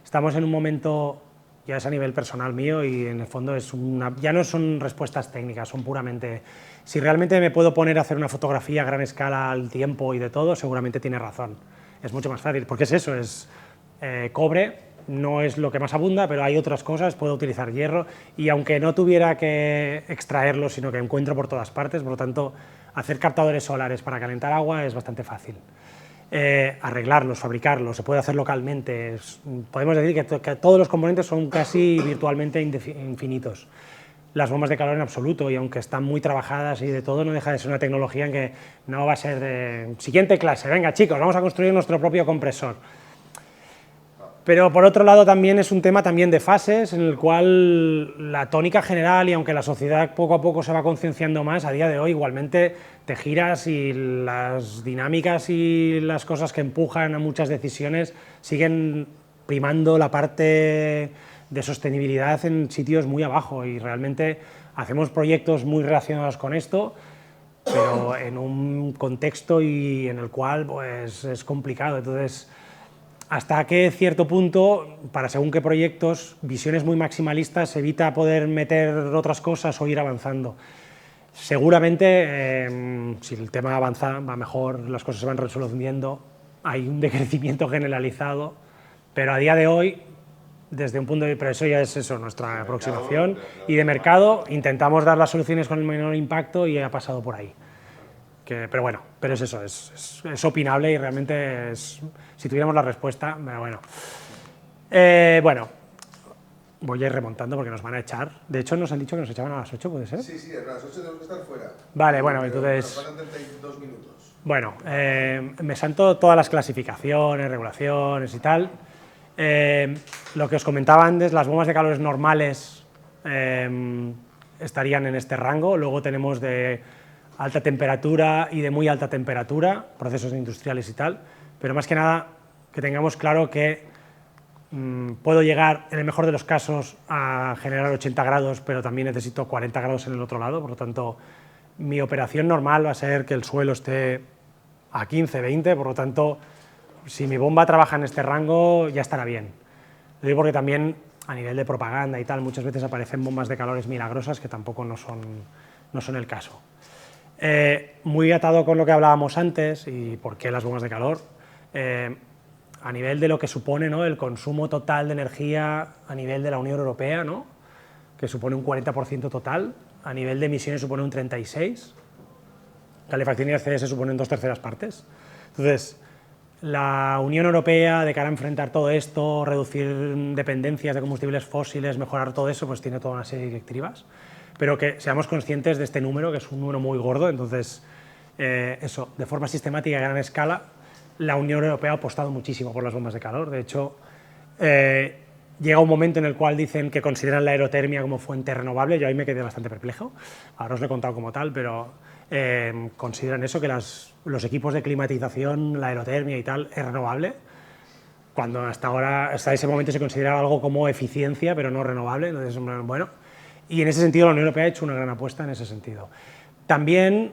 Estamos en un momento, ya es a nivel personal mío, y en el fondo ya no son respuestas técnicas, son puramente... Si realmente me puedo poner a hacer una fotografía a gran escala al tiempo y de todo, seguramente tiene razón. Es mucho más fácil, porque es eso, es... cobre no es lo que más abunda, pero hay otras cosas, puedo utilizar hierro y aunque no tuviera que extraerlo, sino que encuentro por todas partes, por lo tanto, hacer captadores solares para calentar agua es bastante fácil. Arreglarlos, fabricarlos, se puede hacer localmente, podemos decir que todos los componentes son casi virtualmente infinitos. Las bombas de calor en absoluto, y aunque están muy trabajadas y de todo, no deja de ser una tecnología en que no va a ser de... Siguiente clase, venga chicos, vamos a construir nuestro propio compresor. Pero por otro lado también es un tema también de fases, en el cual la tónica general, y aunque la sociedad poco a poco se va concienciando más, a día de hoy igualmente te giras y las dinámicas y las cosas que empujan a muchas decisiones siguen primando la parte de sostenibilidad en sitios muy abajo, y realmente hacemos proyectos muy relacionados con esto, pero en un contexto y en el cual pues, es complicado. Entonces, hasta que cierto punto, para según qué proyectos, visiones muy maximalistas, evita poder meter otras cosas o ir avanzando. Seguramente, si el tema avanza, va mejor, las cosas se van resolviendo, hay un decrecimiento generalizado, pero a día de hoy, desde un punto de vista, pero eso ya es eso, nuestra aproximación, y de mercado intentamos dar las soluciones con el menor impacto y ha pasado por ahí. Pero bueno, pero es eso, es opinable y realmente si tuviéramos la respuesta, pero bueno. Bueno, voy a ir remontando porque nos van a echar. De hecho, nos han dicho que nos echaban a las 8, ¿puede ser? Sí, a las 8 tenemos que estar fuera. Vale, bueno, entonces... Nos faltan 32 minutos. Bueno, me salto todas las clasificaciones, regulaciones y tal. Lo que os comentaba antes, las bombas de calores normales estarían en este rango. Luego tenemos de alta temperatura y de muy alta temperatura, procesos industriales y tal, pero más que nada que tengamos claro que puedo llegar, en el mejor de los casos, a generar 80 grados, pero también necesito 40 grados en el otro lado, por lo tanto, mi operación normal va a ser que el suelo esté a 15, 20, por lo tanto, si mi bomba trabaja en este rango, ya estará bien. Lo digo porque también, a nivel de propaganda y tal, muchas veces aparecen bombas de calores milagrosas que tampoco no son el caso. Muy atado con lo que hablábamos antes y por qué las bombas de calor, a nivel de lo que supone, ¿no?, el consumo total de energía a nivel de la Unión Europea, ¿no?, que supone un 40% total, a nivel de emisiones supone un 36%, calefacción y ACS suponen 2/3 partes. Entonces, la Unión Europea, de cara a enfrentar todo esto, reducir dependencias de combustibles fósiles, mejorar todo eso, pues tiene toda una serie de directivas, pero que seamos conscientes de este número, que es un número muy gordo. Entonces, eso, de forma sistemática y a gran escala, la Unión Europea ha apostado muchísimo por las bombas de calor. De hecho, llega un momento en el cual dicen que consideran la aerotermia como fuente renovable. Yo ahí me quedé bastante perplejo, ahora os lo he contado como tal, pero consideran eso, que los equipos de climatización, la aerotermia y tal, es renovable, cuando hasta ese momento se consideraba algo como eficiencia, pero no renovable. Entonces, bueno, y en ese sentido la Unión Europea ha hecho una gran apuesta en ese sentido. También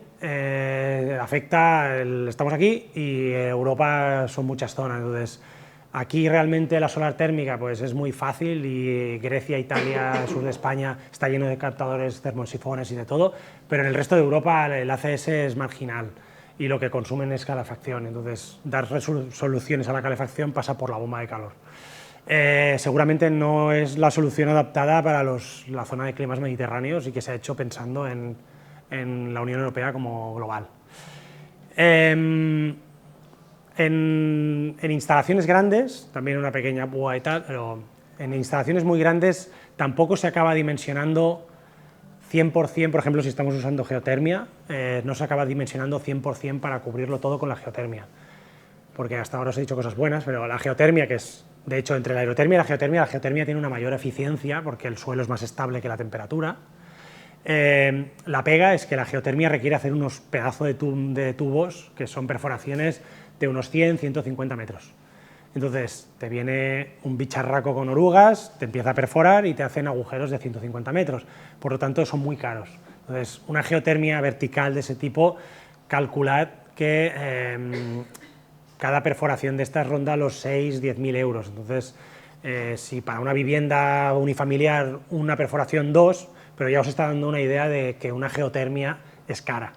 afecta, estamos aquí y Europa son muchas zonas, entonces aquí realmente la solar térmica pues es muy fácil, y Grecia, Italia, sur de España está lleno de captadores termosifones y de todo, pero en el resto de Europa el ACS es marginal y lo que consumen es calefacción. Entonces dar soluciones a la calefacción pasa por la bomba de calor. Seguramente no es la solución adaptada para la zona de climas mediterráneos y que se ha hecho pensando en la Unión Europea como global. En instalaciones grandes, también una pequeña púa y tal, pero en instalaciones muy grandes tampoco se acaba dimensionando 100%, por ejemplo, si estamos usando geotermia, no se acaba dimensionando 100% para cubrirlo todo con la geotermia, porque hasta ahora os he dicho cosas buenas, pero la geotermia, que es, de hecho, entre la aerotermia y la geotermia tiene una mayor eficiencia porque el suelo es más estable que la temperatura. La pega es que la geotermia requiere hacer unos pedazos de tubos que son perforaciones de unos 100-150 metros. Entonces te viene un bicharraco con orugas, te empieza a perforar y te hacen agujeros de 150 metros. Por lo tanto, son muy caros. Entonces, una geotermia vertical de ese tipo, calculad que cada perforación de estas ronda los 6-10.000 euros. Entonces, si para una vivienda unifamiliar una perforación 2, pero ya os está dando una idea de que una geotermia es cara.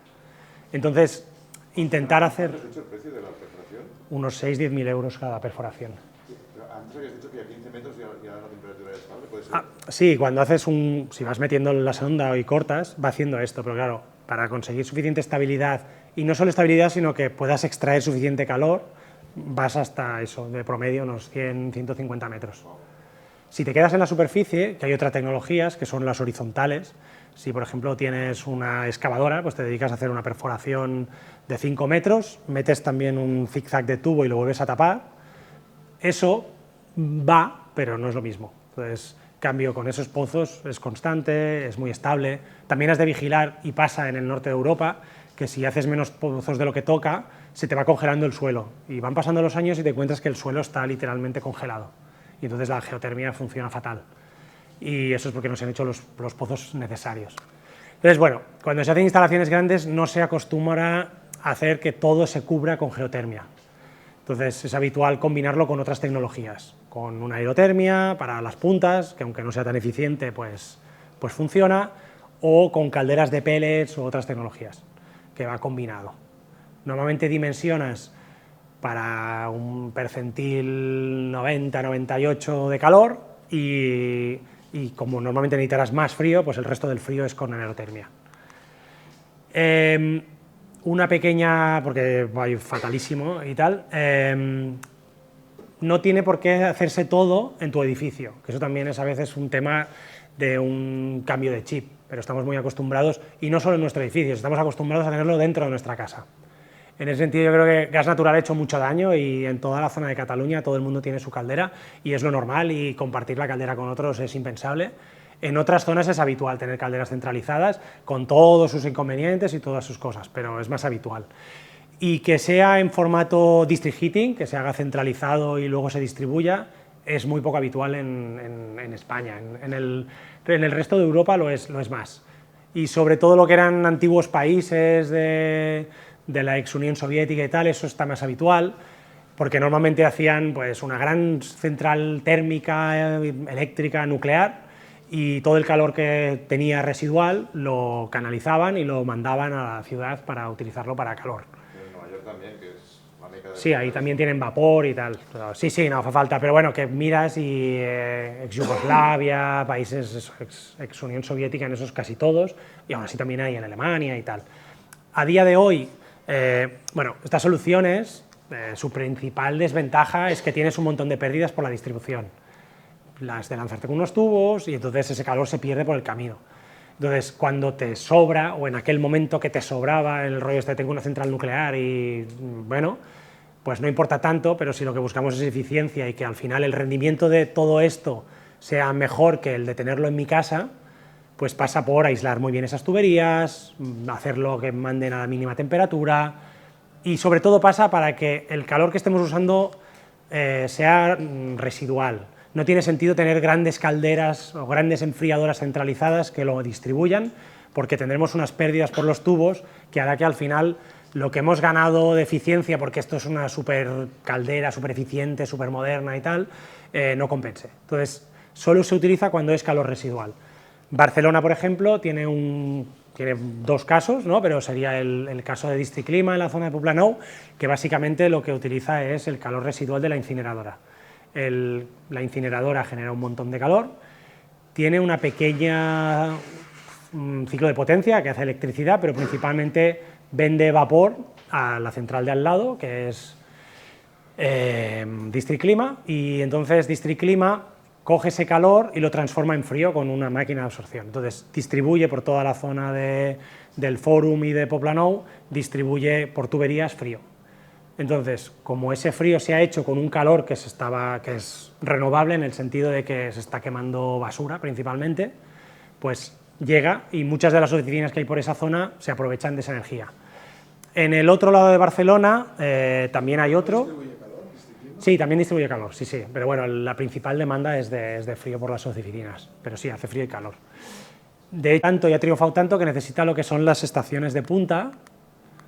Entonces, intentar hacer... ¿Has dicho el precio de la perforación? Unos 6-10.000 euros cada perforación. Pero antes habías dicho que a 15 metros ya la temperatura es estable, ¿puede ser? Sí, cuando haces si vas metiendo la sonda y cortas, va haciendo esto, pero claro, para conseguir suficiente estabilidad, y no solo estabilidad, sino que puedas extraer suficiente calor, vas hasta eso, de promedio, unos 100-150 metros. Si te quedas en la superficie, que hay otras tecnologías que son las horizontales, si por ejemplo tienes una excavadora, pues te dedicas a hacer una perforación de 5 metros, metes también un zigzag de tubo y lo vuelves a tapar, eso va, pero no es lo mismo. Entonces, cambio con esos pozos es constante, es muy estable. También has de vigilar, y pasa en el norte de Europa, que si haces menos pozos de lo que toca, se te va congelando el suelo, y van pasando los años y te encuentras que el suelo está literalmente congelado. Y entonces la geotermia funciona fatal. Y eso es porque no se han hecho los pozos necesarios. Entonces, bueno, cuando se hacen instalaciones grandes no se acostumbra a hacer que todo se cubra con geotermia. Entonces es habitual combinarlo con otras tecnologías, con una aerotermia para las puntas, que aunque no sea tan eficiente, pues funciona, o con calderas de pellets u otras tecnologías, que va combinado. Normalmente dimensionas para un percentil 90-98 de calor y como normalmente necesitarás más frío, pues el resto del frío es con aerotermia. Una pequeña, porque voy fatalísimo y tal, no tiene por qué hacerse todo en tu edificio, que eso también es a veces un tema de un cambio de chip, pero estamos muy acostumbrados, y no solo en nuestro edificio, estamos acostumbrados a tenerlo dentro de nuestra casa. En ese sentido yo creo que gas natural ha hecho mucho daño, y en toda la zona de Cataluña todo el mundo tiene su caldera y es lo normal, y compartir la caldera con otros es impensable. En otras zonas es habitual tener calderas centralizadas con todos sus inconvenientes y todas sus cosas, pero es más habitual. Y que sea en formato district heating, que se haga centralizado y luego se distribuya, es muy poco habitual en España. En el resto de Europa lo es más. Y sobre todo lo que eran antiguos países de la ex Unión Soviética y tal, eso está más habitual, porque normalmente hacían pues, una gran central térmica, eléctrica, nuclear, y todo el calor que tenía residual lo canalizaban y lo mandaban a la ciudad para utilizarlo para calor. En Nueva York también, que es la meca de... Sí, ahí también tienen vapor y tal. Pero sí, no hace falta, pero bueno, que miras y ex-Yugoslavia, países ex-Unión Soviética, en esos casi todos, y aún así también hay en Alemania y tal. A día de hoy, bueno, estas soluciones, su principal desventaja es que tienes un montón de pérdidas por la distribución. Las de lanzarte con unos tubos y entonces ese calor se pierde por el camino. Entonces, cuando te sobra, o en aquel momento que te sobraba el rollo este, tengo una central nuclear y bueno, pues no importa tanto, pero si lo que buscamos es eficiencia y que al final el rendimiento de todo esto sea mejor que el de tenerlo en mi casa, pues pasa por aislar muy bien esas tuberías, hacerlo que manden a la mínima temperatura y sobre todo pasa para que el calor que estemos usando sea residual. No tiene sentido tener grandes calderas o grandes enfriadoras centralizadas que lo distribuyan, porque tendremos unas pérdidas por los tubos que hará que al final lo que hemos ganado de eficiencia, porque esto es una super caldera, súper eficiente, súper moderna y tal, no compense. Entonces, solo se utiliza cuando es calor residual. Barcelona, por ejemplo, tiene dos casos, ¿no? Pero sería el caso de Districlima en la zona de Poblenou, que básicamente lo que utiliza es el calor residual de la incineradora. La incineradora genera un montón de calor, tiene una pequeña ciclo de potencia que hace electricidad, pero principalmente vende vapor a la central de al lado, que es Districlima, y entonces Districlima coge ese calor y lo transforma en frío con una máquina de absorción. Entonces distribuye por toda la zona del Fórum y de Poblenou, distribuye por tuberías frío. Entonces, como ese frío se ha hecho con un calor que es renovable en el sentido de que se está quemando basura principalmente, pues llega y muchas de las oficinas que hay por esa zona se aprovechan de esa energía. En el otro lado de Barcelona también hay otro. ¿Distribuye calor? Sí, también distribuye calor, sí, pero bueno, la principal demanda es de frío por las oficinas, pero sí, hace frío y calor. De tanto, y ha triunfado tanto que necesita lo que son las estaciones de punta,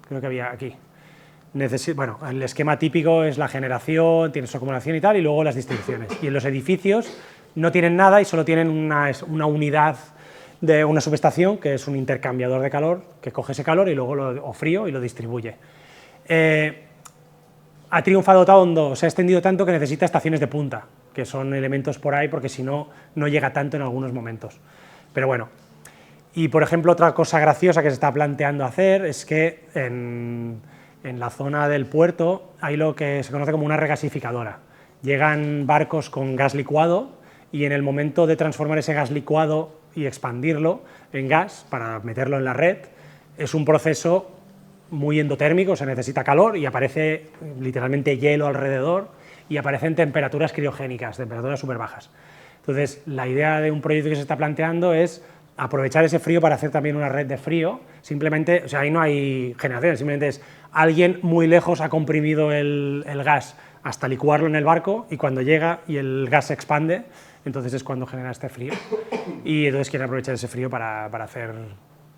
creo que había aquí. Bueno, el esquema típico es la generación, tiene su acumulación y tal, y luego las distribuciones. Y en los edificios no tienen nada y solo tienen una unidad de una subestación, que es un intercambiador de calor, que coge ese calor y luego o frío y lo distribuye. Ha triunfado tanto, se ha extendido tanto que necesita estaciones de punta, que son elementos por ahí, porque si no, no llega tanto en algunos momentos. Pero bueno, y por ejemplo, otra cosa graciosa que se está planteando hacer es que en la zona del puerto hay lo que se conoce como una regasificadora. Llegan barcos con gas licuado y en el momento de transformar ese gas licuado y expandirlo en gas para meterlo en la red, es un proceso muy endotérmico, se necesita calor y aparece literalmente hielo alrededor y aparecen temperaturas criogénicas, temperaturas súper bajas. Entonces, la idea de un proyecto que se está planteando es aprovechar ese frío para hacer también una red de frío, simplemente, o sea, ahí no hay generación, simplemente es alguien muy lejos ha comprimido el gas hasta licuarlo en el barco y cuando llega y el gas se expande, entonces es cuando genera este frío. Y entonces quieren aprovechar ese frío para hacer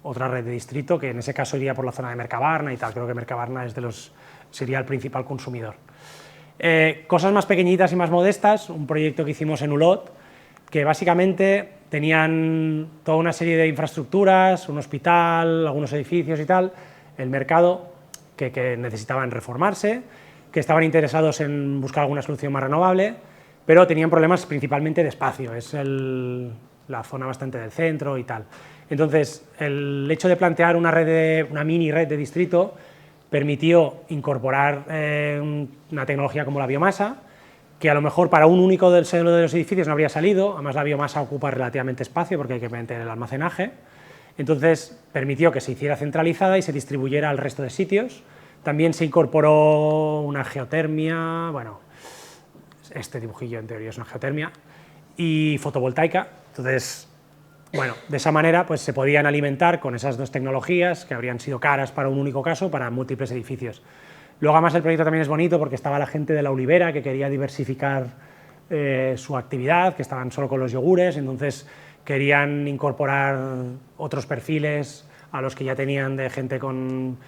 otra red de distrito, que en ese caso iría por la zona de Mercabarna y tal, creo que Mercabarna sería el principal consumidor. Cosas más pequeñitas y más modestas, un proyecto que hicimos en Olot, que básicamente tenían toda una serie de infraestructuras, un hospital, algunos edificios y tal, el mercado, que necesitaban reformarse, que estaban interesados en buscar alguna solución más renovable, pero tenían problemas principalmente de espacio, es la zona bastante del centro y tal. Entonces, el hecho de plantear una mini red de distrito permitió incorporar una tecnología como la biomasa, que a lo mejor para un único del suelo de los edificios no habría salido, además la biomasa ocupa relativamente espacio porque hay que meter el almacenaje, entonces permitió que se hiciera centralizada y se distribuyera al resto de sitios. También se incorporó una geotermia, bueno, este dibujillo en teoría es una geotermia, y fotovoltaica, entonces Bueno, de esa manera pues, se podían alimentar con esas dos tecnologías que habrían sido caras para un único caso, para múltiples edificios. Luego además el proyecto también es bonito porque estaba la gente de la olivera que quería diversificar su actividad, que estaban solo con los yogures, entonces querían incorporar otros perfiles a los que ya tenían de gente con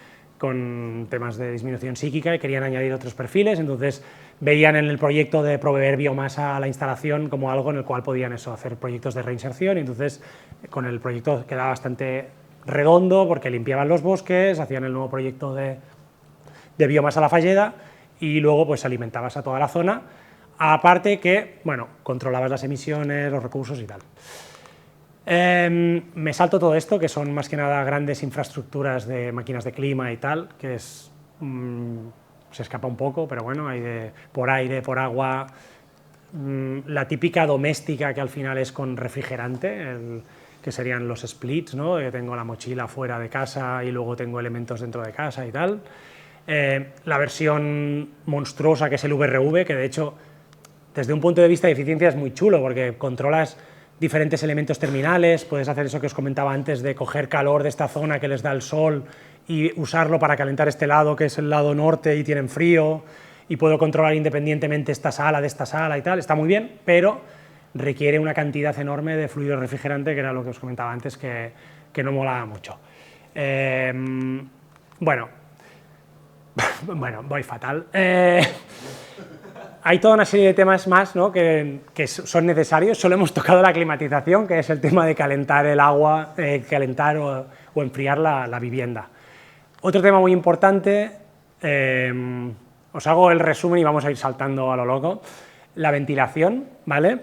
temas de disminución psíquica y querían añadir otros perfiles, entonces veían en el proyecto de proveer biomasa a la instalación como algo en el cual podían hacer proyectos de reinserción, y entonces con el proyecto quedaba bastante redondo porque limpiaban los bosques, hacían el nuevo proyecto de biomasa La Falleda y luego pues alimentabas a toda la zona, aparte que, bueno, controlabas las emisiones, los recursos y tal. Me salto todo esto, que son más que nada grandes infraestructuras de máquinas de clima y tal, que es, se escapa un poco, pero bueno, hay por aire, por agua, la típica doméstica que al final es con refrigerante, que serían los splits, ¿no? Tengo la mochila fuera de casa y luego tengo elementos dentro de casa y tal. La versión monstruosa que es el VRV, que de hecho desde un punto de vista de eficiencia es muy chulo porque controlas diferentes elementos terminales, puedes hacer eso que os comentaba antes de coger calor de esta zona que les da el sol y usarlo para calentar este lado que es el lado norte y tienen frío, y puedo controlar independientemente esta sala de esta sala y tal, está muy bien, pero requiere una cantidad enorme de fluido refrigerante, que era lo que os comentaba antes, que no molaba mucho. Bueno, voy fatal. Hay toda una serie de temas más, ¿no? que son necesarios. Solo hemos tocado la climatización, que es el tema de calentar el agua, calentar o enfriar la vivienda. Otro tema muy importante, os hago el resumen y vamos a ir saltando a lo loco. La ventilación, ¿vale?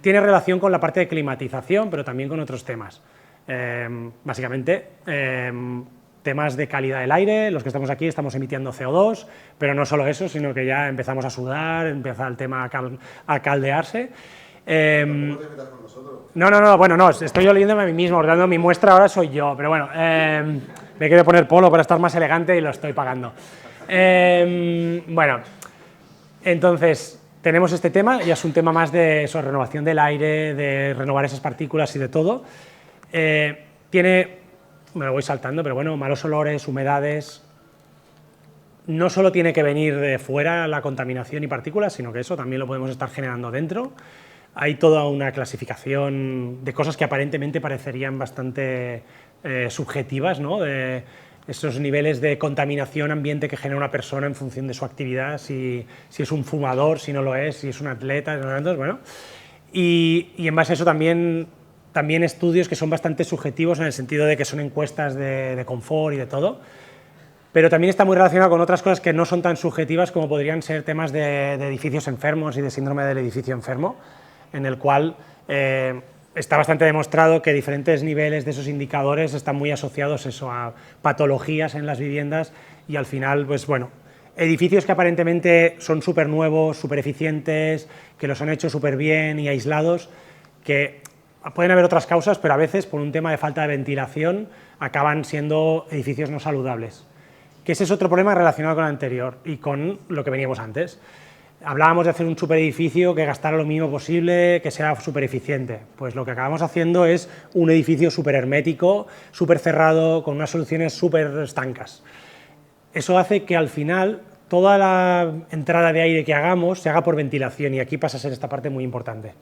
Tiene relación con la parte de climatización, pero también con otros temas. Básicamente, temas de calidad del aire, los que estamos aquí estamos emitiendo CO2, pero no solo eso, sino que ya empezamos a sudar, empieza el tema a caldearse. No, bueno, no, estoy oliéndome a mí mismo, dando mi muestra ahora soy yo, pero bueno, me quiero poner polo para estar más elegante y lo estoy pagando. Bueno, entonces tenemos este tema, ya es un tema más de eso, renovación del aire, de renovar esas partículas y de todo. Me lo voy saltando, pero bueno, malos olores, humedades. No solo tiene que venir de fuera la contaminación y partículas, sino que eso también lo podemos estar generando dentro. Hay toda una clasificación de cosas que aparentemente parecerían bastante subjetivas, ¿no? De esos niveles de contaminación ambiente que genera una persona en función de su actividad, si es un fumador, si no lo es, si es un atleta, entonces, bueno. Y en base a eso también estudios que son bastante subjetivos en el sentido de que son encuestas de confort y de todo, pero también está muy relacionado con otras cosas que no son tan subjetivas como podrían ser temas de edificios enfermos y de síndrome del edificio enfermo, en el cual está bastante demostrado que diferentes niveles de esos indicadores están muy asociados a patologías en las viviendas y al final, pues bueno, edificios que aparentemente son súper nuevos, súper eficientes, que los han hecho súper bien y aislados, que pueden haber otras causas, pero a veces por un tema de falta de ventilación acaban siendo edificios no saludables. Que ese es otro problema relacionado con el anterior y con lo que veníamos antes. Hablábamos de hacer un superedificio que gastara lo mínimo posible, que sea súper eficiente. Pues lo que acabamos haciendo es un edificio súper hermético, súper cerrado, con unas soluciones súper estancas. Eso hace que al final toda la entrada de aire que hagamos se haga por ventilación, y aquí pasa a ser esta parte muy importante.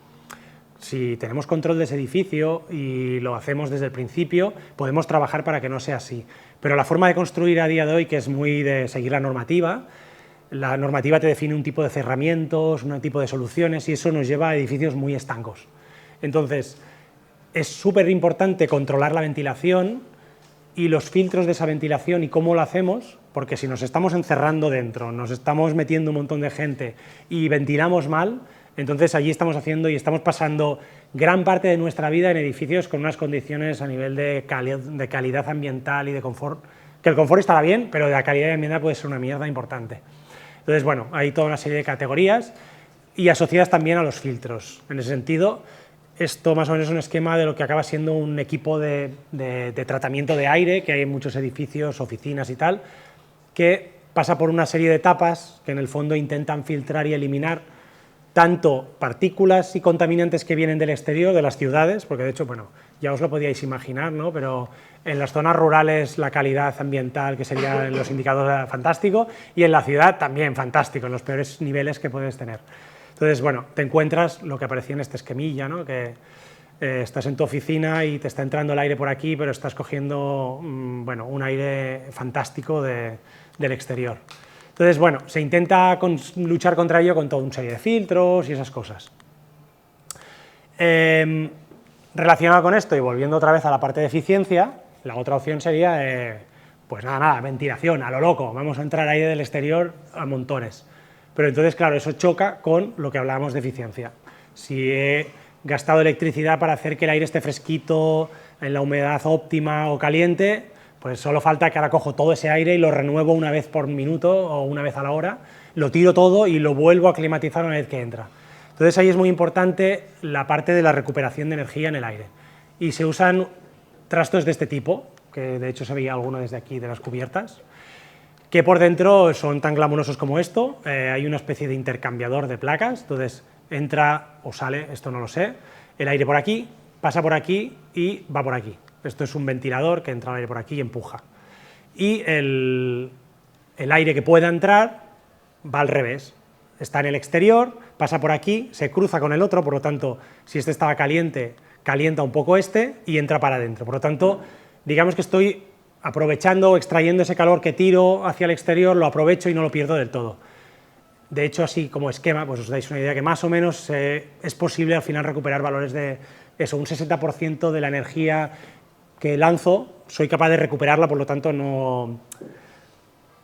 Si tenemos control de ese edificio y lo hacemos desde el principio, podemos trabajar para que no sea así. Pero la forma de construir a día de hoy, que es muy de seguir la normativa te define un tipo de cerramientos, un tipo de soluciones, y eso nos lleva a edificios muy estancos. Entonces, es súper importante controlar la ventilación y los filtros de esa ventilación y cómo lo hacemos, porque si nos estamos encerrando dentro, nos estamos metiendo un montón de gente y ventilamos mal, entonces allí estamos haciendo y estamos pasando gran parte de nuestra vida en edificios con unas condiciones a nivel de calidad ambiental y de confort, que el confort estará bien, pero de la calidad ambiental puede ser una mierda importante. Entonces, bueno, hay toda una serie de categorías y asociadas también a los filtros. En ese sentido, esto más o menos es un esquema de lo que acaba siendo un equipo de tratamiento de aire, que hay en muchos edificios, oficinas y tal, que pasa por una serie de etapas que en el fondo intentan filtrar y eliminar tanto partículas y contaminantes que vienen del exterior, de las ciudades, porque de hecho, bueno, ya os lo podíais imaginar, ¿no? Pero en las zonas rurales la calidad ambiental, que serían los indicadores, fantástico, y en la ciudad también fantástico, en los peores niveles que puedes tener. Entonces, bueno, te encuentras lo que aparecía en este esquemilla, ¿no? Que estás en tu oficina y te está entrando el aire por aquí, pero estás cogiendo bueno, un aire fantástico del exterior. Entonces, bueno, se intenta luchar contra ello con toda una serie de filtros y esas cosas. Relacionado con esto y volviendo otra vez a la parte de eficiencia, la otra opción sería, pues nada, ventilación, a lo loco, vamos a entrar aire del exterior a montones. Pero entonces, claro, eso choca con lo que hablábamos de eficiencia. Si he gastado electricidad para hacer que el aire esté fresquito, en la humedad óptima o caliente, pues solo falta que ahora cojo todo ese aire y lo renuevo una vez por minuto o una vez a la hora, lo tiro todo y lo vuelvo a climatizar una vez que entra. Entonces ahí es muy importante la parte de la recuperación de energía en el aire. Y se usan trastos de este tipo, que de hecho se veía alguno desde aquí de las cubiertas, que por dentro son tan glamurosos como esto. Hay una especie de intercambiador de placas, entonces entra o sale, esto no lo sé, el aire por aquí, pasa por aquí y va por aquí. Esto es un ventilador que entra el aire por aquí y empuja. Y el aire que pueda entrar va al revés. Está en el exterior, pasa por aquí, se cruza con el otro, por lo tanto, si este estaba caliente, calienta un poco este y entra para adentro. Por lo tanto, digamos que estoy aprovechando o extrayendo ese calor que tiro hacia el exterior, lo aprovecho y no lo pierdo del todo. De hecho, así como esquema, pues os dais una idea que más o menos es posible al final recuperar valores de eso, un 60% de la energía que lanzo, soy capaz de recuperarla, por lo tanto no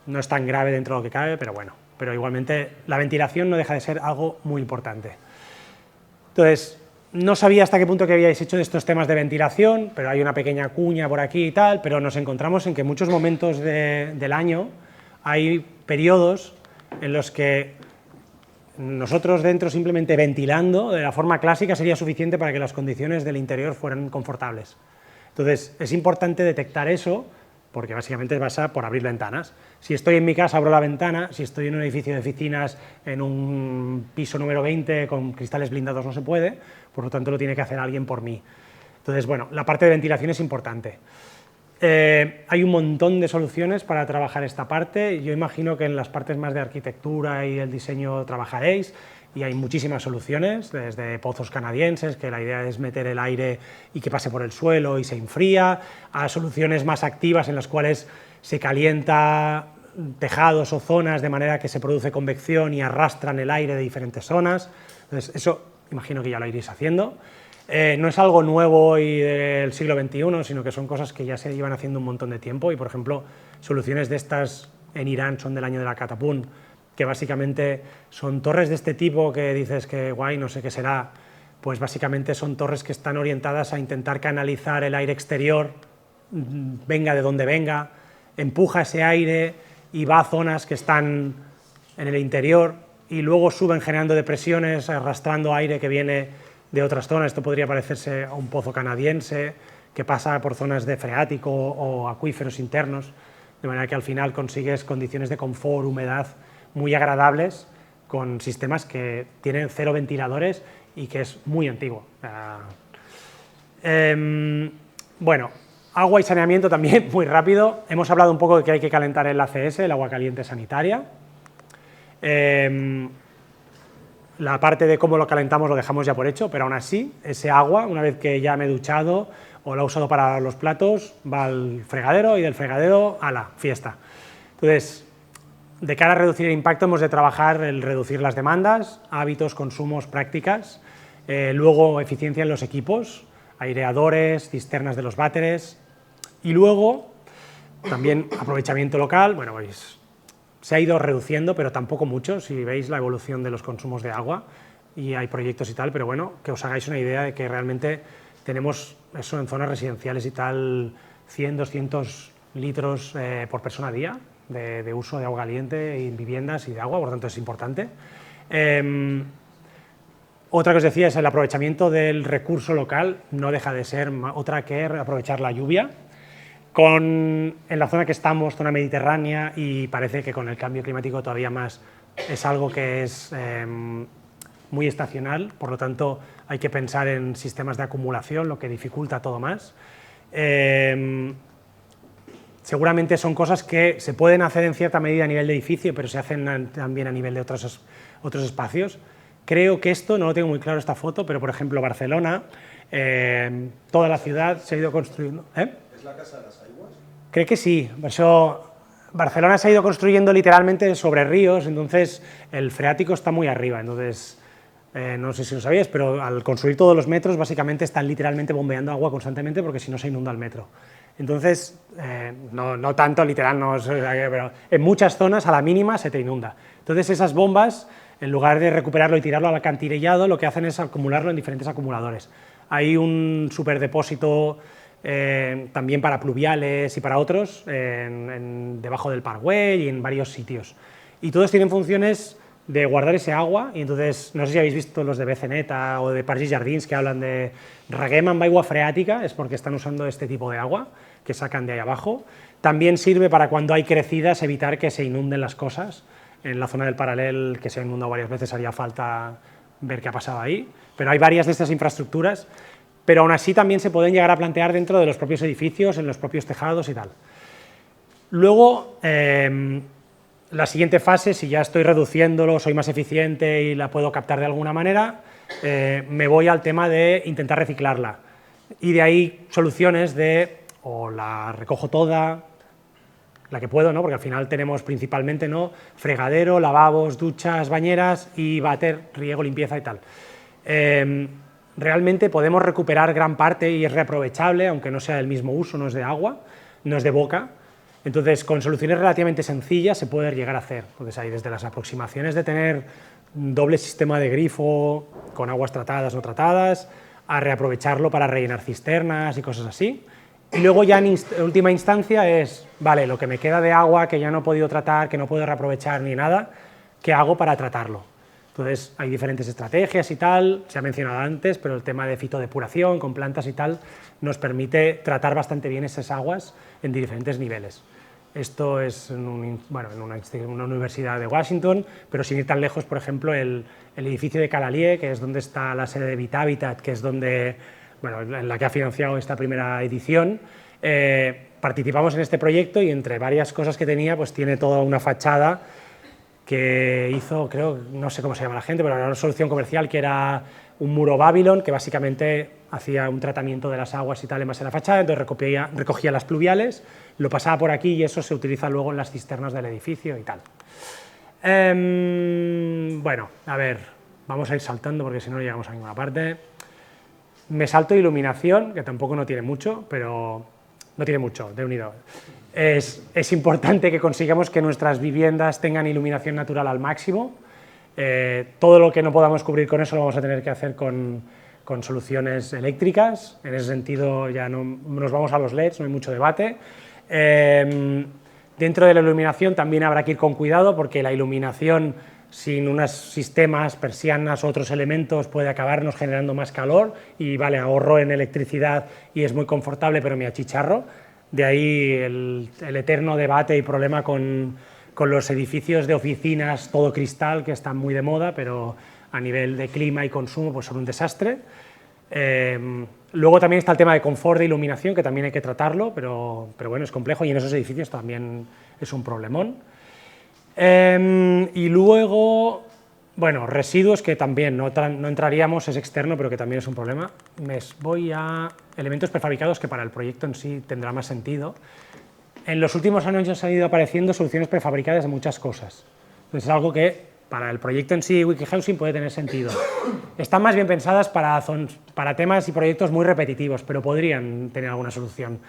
es tan grave dentro de lo que cabe, pero bueno, pero igualmente la ventilación no deja de ser algo muy importante. Entonces, no sabía hasta qué punto que habíais hecho de estos temas de ventilación, pero hay una pequeña cuña por aquí y tal, pero nos encontramos en que en muchos momentos del año hay periodos en los que nosotros dentro simplemente ventilando de la forma clásica sería suficiente para que las condiciones del interior fueran confortables. Entonces, es importante detectar eso, porque básicamente pasa por abrir ventanas. Si estoy en mi casa, abro la ventana; si estoy en un edificio de oficinas, en un piso número 20, con cristales blindados no se puede, por lo tanto lo tiene que hacer alguien por mí. Entonces, bueno, la parte de ventilación es importante. Hay un montón de soluciones para trabajar esta parte. Yo imagino que en las partes más de arquitectura y el diseño trabajaréis, y hay muchísimas soluciones, desde pozos canadienses, que la idea es meter el aire y que pase por el suelo y se enfría, a soluciones más activas en las cuales se calienta tejados o zonas de manera que se produce convección y arrastran el aire de diferentes zonas. Entonces, eso imagino que ya lo iréis haciendo. No es algo nuevo y del siglo XXI, sino que son cosas que ya se llevan haciendo un montón de tiempo, y por ejemplo, soluciones de estas en Irán son del año de la Catapún, que básicamente son torres de este tipo que dices que guay, no sé qué será, pues básicamente son torres que están orientadas a intentar canalizar el aire exterior, venga de donde venga, empuja ese aire y va a zonas que están en el interior y luego suben generando depresiones, arrastrando aire que viene de otras zonas. Esto podría parecerse a un pozo canadiense que pasa por zonas de freático o acuíferos internos, de manera que al final consigues condiciones de confort, humedad muy agradables, con sistemas que tienen 0 ventiladores y que es muy antiguo. Bueno, agua y saneamiento también, muy rápido. Hemos hablado un poco de que hay que calentar el ACS, el agua caliente sanitaria. La parte de cómo lo calentamos lo dejamos ya por hecho, pero aún así, ese agua, una vez que ya me he duchado o la he usado para los platos, va al fregadero y del fregadero a la fiesta. Entonces, de cara a reducir el impacto, hemos de trabajar el reducir las demandas, hábitos, consumos, prácticas, luego eficiencia en los equipos, aireadores, cisternas de los váteres, y luego también aprovechamiento local. Bueno, pues se ha ido reduciendo, pero tampoco mucho, si veis la evolución de los consumos de agua, y hay proyectos y tal, pero bueno, que os hagáis una idea de que realmente tenemos eso en zonas residenciales y tal, 100, 200 litros por persona a día, de uso de agua caliente en viviendas y de agua, por lo tanto es importante. Otra que os decía es el aprovechamiento del recurso local, no deja de ser otra que aprovechar la lluvia. En la zona que estamos, zona mediterránea, y parece que con el cambio climático todavía más, es algo que es muy estacional, por lo tanto hay que pensar en sistemas de acumulación, lo que dificulta todo más. Seguramente son cosas que se pueden hacer en cierta medida a nivel de edificio, pero se hacen también a nivel de otros espacios. Creo que esto, no lo tengo muy claro esta foto, pero por ejemplo Barcelona, toda la ciudad se ha ido construyendo. ¿Es la Casa de las Aigües? Creo que sí, por eso Barcelona se ha ido construyendo literalmente sobre ríos, entonces el freático está muy arriba, entonces no sé si lo sabíais, pero al construir todos los metros básicamente están literalmente bombeando agua constantemente porque si no se inunda el metro. Entonces, no tanto literal, no, pero en muchas zonas a la mínima se te inunda. Entonces esas bombas, en lugar de recuperarlo y tirarlo al alcantarillado, lo que hacen es acumularlo en diferentes acumuladores. Hay un superdepósito también para pluviales y para otros, debajo del Parkway y en varios sitios. Y todos tienen funciones de guardar ese agua, y entonces, no sé si habéis visto los de Beceneta o de Parcs i Jardins que hablan de reguem amb aigua freática, es porque están usando este tipo de agua que sacan de ahí abajo. También sirve para cuando hay crecidas evitar que se inunden las cosas. En la zona del Paral·lel, que se ha inundado varias veces, haría falta ver qué ha pasado ahí, pero hay varias de estas infraestructuras, pero aún así también se pueden llegar a plantear dentro de los propios edificios, en los propios tejados y tal. Luego, la siguiente fase, si ya estoy reduciéndolo, soy más eficiente y la puedo captar de alguna manera, me voy al tema de intentar reciclarla. Y de ahí soluciones de, o la recojo toda, la que puedo, ¿no? Porque al final tenemos principalmente, ¿no?, fregadero, lavabos, duchas, bañeras y váter, riego, limpieza y tal. Realmente podemos recuperar gran parte y es reaprovechable, aunque no sea del mismo uso, no es de agua, no es de boca. Entonces, con soluciones relativamente sencillas se puede llegar a hacer. Entonces, hay desde las aproximaciones de tener un doble sistema de grifo con aguas tratadas o no tratadas, a reaprovecharlo para rellenar cisternas y cosas así. Y luego ya en última instancia es, vale, lo que me queda de agua que ya no he podido tratar, que no puedo reaprovechar ni nada, ¿qué hago para tratarlo? Entonces, hay diferentes estrategias y tal, se ha mencionado antes, pero el tema de fitodepuración con plantas y tal nos permite tratar bastante bien esas aguas en diferentes niveles. Esto es en una universidad de Washington, pero sin ir tan lejos, por ejemplo, el edificio de Calalier, que es donde está la sede de Vitabitat, que es donde, bueno, en la que ha financiado esta primera edición. Participamos en este proyecto y entre varias cosas que tenía, pues tiene toda una fachada que hizo, creo, no sé cómo se llama la gente, pero era una solución comercial que era un muro Babylon, que básicamente hacía un tratamiento de las aguas y tal en base a la fachada, entonces recogía las pluviales, lo pasaba por aquí y eso se utiliza luego en las cisternas del edificio y tal. Bueno, a ver, vamos a ir saltando porque si no llegamos a ninguna parte. Me salto iluminación, que tampoco no tiene mucho, pero no tiene mucho, de unido. Es importante que consigamos que nuestras viviendas tengan iluminación natural al máximo. Todo lo que no podamos cubrir con eso lo vamos a tener que hacer con soluciones eléctricas. En ese sentido ya no nos vamos a los LEDs, no hay mucho debate. Dentro de la iluminación también habrá que ir con cuidado porque la iluminación sin unos sistemas, persianas u otros elementos puede acabarnos generando más calor y vale, ahorro en electricidad y es muy confortable pero me achicharro. De ahí el eterno debate y problema con los edificios de oficinas todo cristal, que están muy de moda, pero a nivel de clima y consumo pues son un desastre. Luego también está el tema de confort de iluminación, que también hay que tratarlo, pero bueno, es complejo y en esos edificios también es un problemón. Y luego, bueno, residuos que también no entraríamos, es externo, pero que también es un problema. Voy a elementos prefabricados que para el proyecto en sí tendrá más sentido. En los últimos años han ido apareciendo soluciones prefabricadas de muchas cosas. Entonces es algo que para el proyecto en sí, WikiHousing, puede tener sentido. Están más bien pensadas para temas y proyectos muy repetitivos, pero podrían tener alguna solución.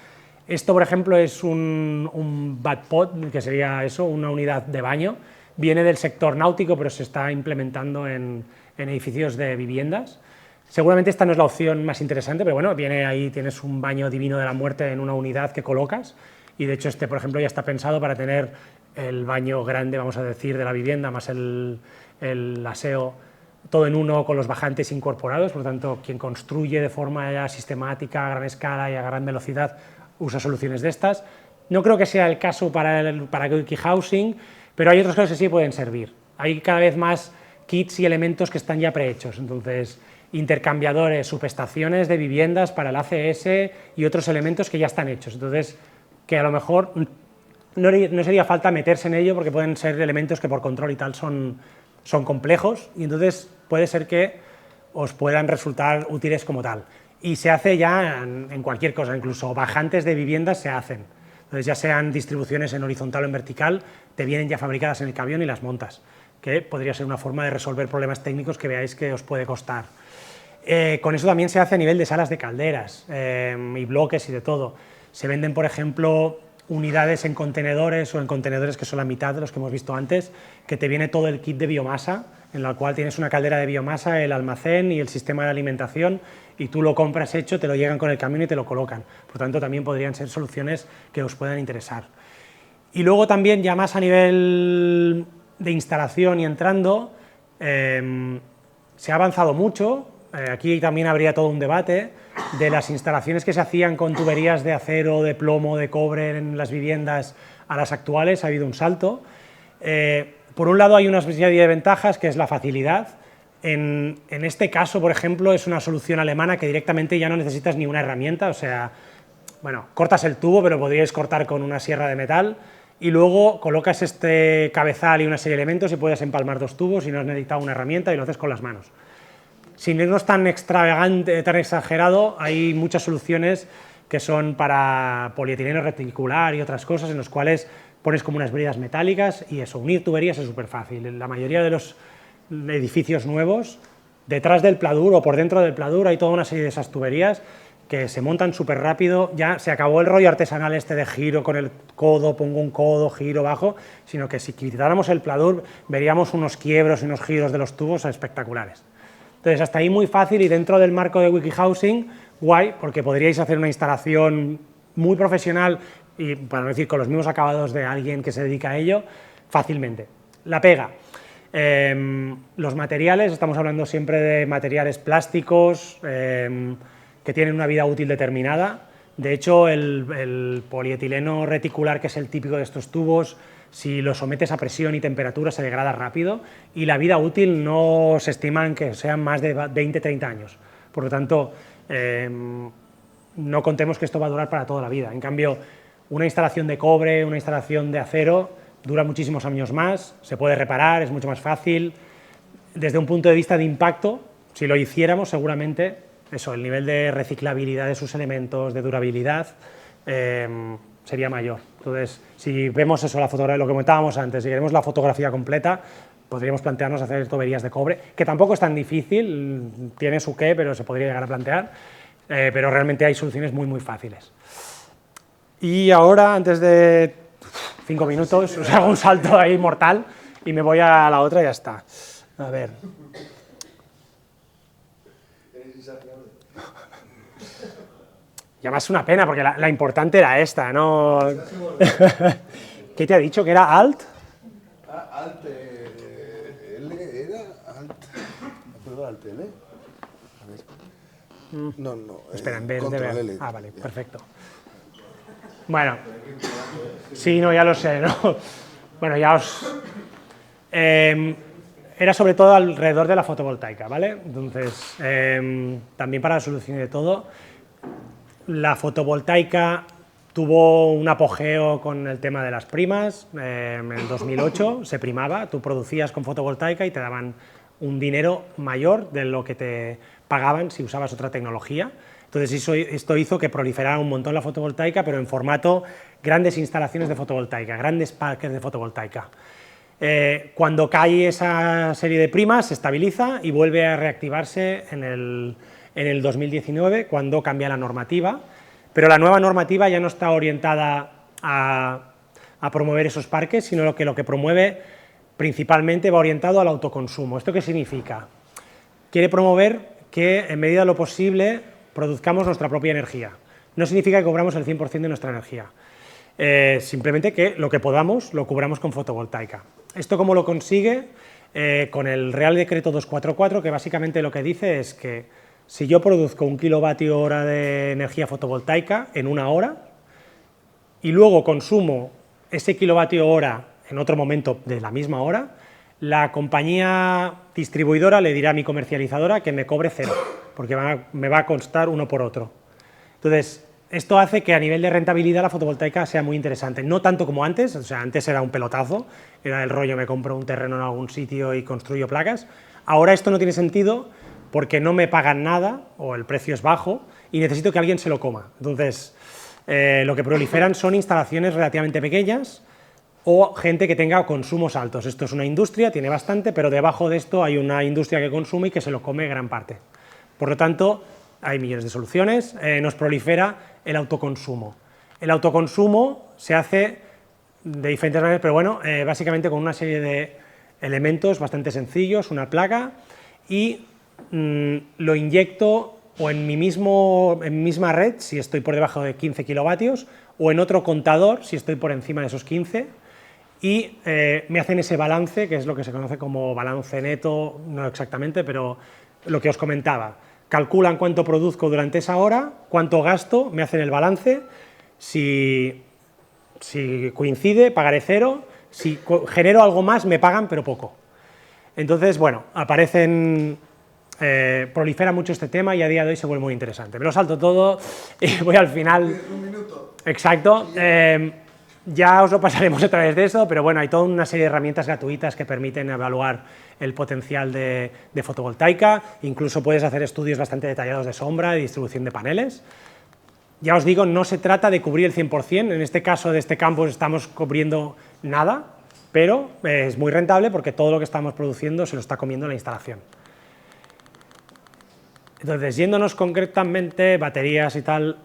Esto, por ejemplo, es un badpot, que sería eso, una unidad de baño. Viene del sector náutico, pero se está implementando en edificios de viviendas. Seguramente esta no es la opción más interesante, pero bueno, viene ahí, tienes un baño divino de la muerte en una unidad que colocas, y de hecho este, por ejemplo, ya está pensado para tener el baño grande, vamos a decir, de la vivienda, más el aseo, todo en uno con los bajantes incorporados. Por lo tanto, quien construye de forma ya sistemática, a gran escala y a gran velocidad, usa soluciones de estas. No creo que sea el caso para WikiHousing, pero hay otras cosas que sí pueden servir. Hay cada vez más kits y elementos que están ya prehechos. Entonces, intercambiadores, subestaciones de viviendas para el ACS y otros elementos que ya están hechos. Entonces, que a lo mejor no sería falta meterse en ello porque pueden ser elementos que por control y tal son complejos y entonces puede ser que os puedan resultar útiles como tal. Y se hace ya en cualquier cosa, incluso bajantes de viviendas se hacen. Entonces, ya sean distribuciones en horizontal o en vertical, te vienen ya fabricadas en el camión y las montas, que podría ser una forma de resolver problemas técnicos que veáis que os puede costar. Con eso también se hace a nivel de salas de calderas y bloques y de todo. Se venden, por ejemplo, unidades en contenedores o en contenedores que son la mitad de los que hemos visto antes, que te viene todo el kit de biomasa, en la cual tienes una caldera de biomasa, el almacén y el sistema de alimentación, y tú lo compras hecho, te lo llegan con el camión y te lo colocan. Por tanto, también podrían ser soluciones que os puedan interesar. Y luego también, ya más a nivel de instalación y entrando, se ha avanzado mucho. Aquí también habría todo un debate de las instalaciones que se hacían con tuberías de acero, de plomo, de cobre en las viviendas a las actuales. Ha habido un salto. Por un lado hay una serie de ventajas, que es la facilidad. En este caso, por ejemplo, es una solución alemana que directamente ya no necesitas ni una herramienta, o sea, bueno, cortas el tubo, pero podríais cortar con una sierra de metal, y luego colocas este cabezal y una serie de elementos y puedes empalmar dos tubos y no has necesitado una herramienta y lo haces con las manos. Sin irnos tan extravagante, tan exagerado, hay muchas soluciones que son para polietileno reticular y otras cosas en los cuales pones como unas bridas metálicas y eso, unir tuberías es súper fácil. En la mayoría de los edificios nuevos, detrás del pladur o por dentro del pladur hay toda una serie de esas tuberías que se montan súper rápido. Ya se acabó el rollo artesanal este de giro con el codo, pongo un codo, giro, bajo, sino que si quitáramos el pladur veríamos unos quiebros y unos giros de los tubos espectaculares. Entonces, hasta ahí muy fácil y dentro del marco de WikiHousing, guay, porque podríais hacer una instalación muy profesional y, para no decir, con los mismos acabados de alguien que se dedica a ello, fácilmente. La pega. Los materiales, estamos hablando siempre de materiales plásticos que tienen una vida útil determinada. De hecho, el polietileno reticular, que es el típico de estos tubos, si lo sometes a presión y temperatura se degrada rápido y la vida útil no se estima que sean más de 20-30 años. Por lo tanto, no contemos que esto va a durar para toda la vida. En cambio, una instalación de cobre, una instalación de acero, dura muchísimos años más, se puede reparar, es mucho más fácil. Desde un punto de vista de impacto, si lo hiciéramos, seguramente, eso, el nivel de reciclabilidad de sus elementos, de durabilidad, sería mayor. Entonces, si vemos eso, la fotografía, lo que comentábamos antes, si queremos la fotografía completa, podríamos plantearnos hacer tuberías de cobre, que tampoco es tan difícil, tiene su qué, pero se podría llegar a plantear, pero realmente hay soluciones muy, muy fáciles. Y ahora, antes de 5 minutos, os hago un salto ahí mortal y me voy a la otra y ya está. A ver. Y además es una pena, porque la importante era esta, ¿no? ¿Qué te ha dicho? ¿Que era Alt? Alt, L, ¿era? Alt, ¿no Alt L? A ver. No. Espera, en vez de ver. L. Ah, vale, perfecto. Bueno, sí, no, ya lo sé, ¿no? Bueno, ya os... era sobre todo alrededor de la fotovoltaica, ¿vale? Entonces, también para la solución de todo, la fotovoltaica tuvo un apogeo con el tema de las primas. En el 2008 se primaba, tú producías con fotovoltaica y te daban un dinero mayor de lo que te pagaban si usabas otra tecnología. Entonces esto hizo que proliferara un montón la fotovoltaica, pero en formato grandes instalaciones de fotovoltaica, grandes parques de fotovoltaica. Cuando cae esa serie de primas, se estabiliza y vuelve a reactivarse en el 2019, cuando cambia la normativa, pero la nueva normativa ya no está orientada a promover esos parques, sino que lo que promueve principalmente va orientado al autoconsumo. ¿Esto qué significa? Quiere promover que, en medida de lo posible, produzcamos nuestra propia energía. No significa que cobramos el 100% de nuestra energía, simplemente que lo que podamos lo cubramos con fotovoltaica. ¿Esto cómo lo consigue? Con el Real Decreto 244, que básicamente lo que dice es que si yo produzco 1 kilovatio hora de energía fotovoltaica en 1 hora y luego consumo ese kilovatio hora en otro momento de la misma hora, la compañía distribuidora le dirá a mi comercializadora que me cobre 0, porque me va a costar uno por otro. Entonces, esto hace que a nivel de rentabilidad la fotovoltaica sea muy interesante, no tanto como antes, o sea, antes era un pelotazo, era el rollo, me compro un terreno en algún sitio y construyo placas. Ahora esto no tiene sentido porque no me pagan nada, o el precio es bajo, y necesito que alguien se lo coma. Entonces, lo que proliferan son instalaciones relativamente pequeñas o gente que tenga consumos altos. Esto es una industria, tiene bastante, pero debajo de esto hay una industria que consume y que se lo come gran parte. Por lo tanto, hay millones de soluciones, nos prolifera el autoconsumo. El autoconsumo se hace de diferentes maneras, pero bueno, básicamente con una serie de elementos bastante sencillos, una placa, y lo inyecto o en mi misma red, si estoy por debajo de 15 kilovatios, o en otro contador, si estoy por encima de esos 15, y me hacen ese balance, que es lo que se conoce como balance neto, no exactamente, pero lo que os comentaba. Calculan cuánto produzco durante esa hora, cuánto gasto, me hacen el balance, si coincide, pagaré 0, si genero algo más, me pagan, pero poco. Entonces, bueno, prolifera mucho este tema y a día de hoy se vuelve muy interesante. Me lo salto todo y voy al final. Un minuto. Exacto. Ya os lo pasaremos a través de eso, pero bueno, hay toda una serie de herramientas gratuitas que permiten evaluar el potencial de fotovoltaica, incluso puedes hacer estudios bastante detallados de sombra, de distribución de paneles. Ya os digo, no se trata de cubrir el 100%, en este caso de este campus estamos cubriendo nada, pero es muy rentable porque todo lo que estamos produciendo se lo está comiendo la instalación. Entonces, yéndonos concretamente, baterías y tal,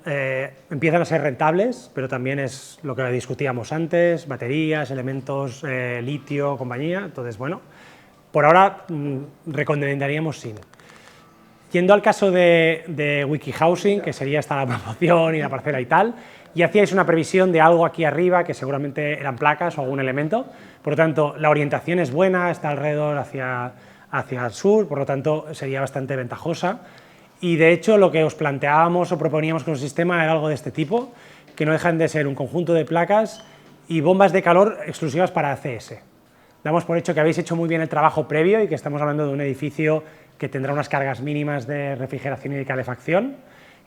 empiezan a ser rentables, pero también es lo que discutíamos antes, baterías, elementos, litio, compañía. Entonces, bueno, por ahora recomendaríamos sin. Yendo al caso de WikiHousing, que sería esta la promoción y la parcela y tal, y hacíais una previsión de algo aquí arriba, que seguramente eran placas o algún elemento, por lo tanto, la orientación es buena, está alrededor hacia el sur, por lo tanto, sería bastante ventajosa. Y de hecho, lo que os planteábamos o proponíamos con el sistema era algo de este tipo, que no dejan de ser un conjunto de placas y bombas de calor exclusivas para ACS. Damos por hecho que habéis hecho muy bien el trabajo previo y que estamos hablando de un edificio que tendrá unas cargas mínimas de refrigeración y de calefacción,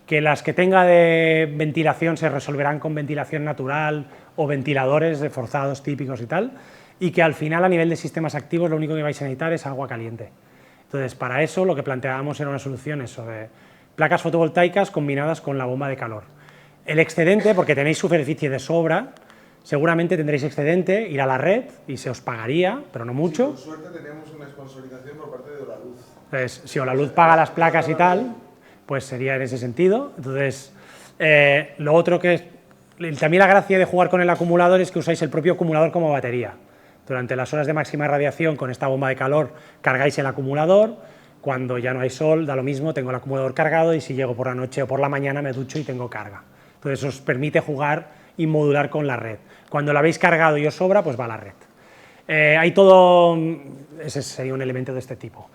que las que tenga de ventilación se resolverán con ventilación natural o ventiladores reforzados típicos y tal, y que al final a nivel de sistemas activos lo único que vais a necesitar es agua caliente. Entonces, para eso lo que planteábamos era una solución de placas fotovoltaicas combinadas con la bomba de calor. El excedente, porque tenéis superficie de sobra, seguramente tendréis excedente, ir a la red y se os pagaría, pero no mucho. Sí, con suerte tenemos una sponsorización por parte de Olaluz. Entonces, si Olaluz paga las placas y tal, pues sería en ese sentido. Entonces, lo otro que es, también la gracia de jugar con el acumulador es que usáis el propio acumulador como batería. Durante las horas de máxima radiación, con esta bomba de calor, cargáis el acumulador. Cuando ya no hay sol, da lo mismo, tengo el acumulador cargado y si llego por la noche o por la mañana me ducho y tengo carga. Entonces, os permite jugar y modular con la red. Cuando la habéis cargado y os sobra, pues va a la red. Hay todo, ese sería un elemento de este tipo.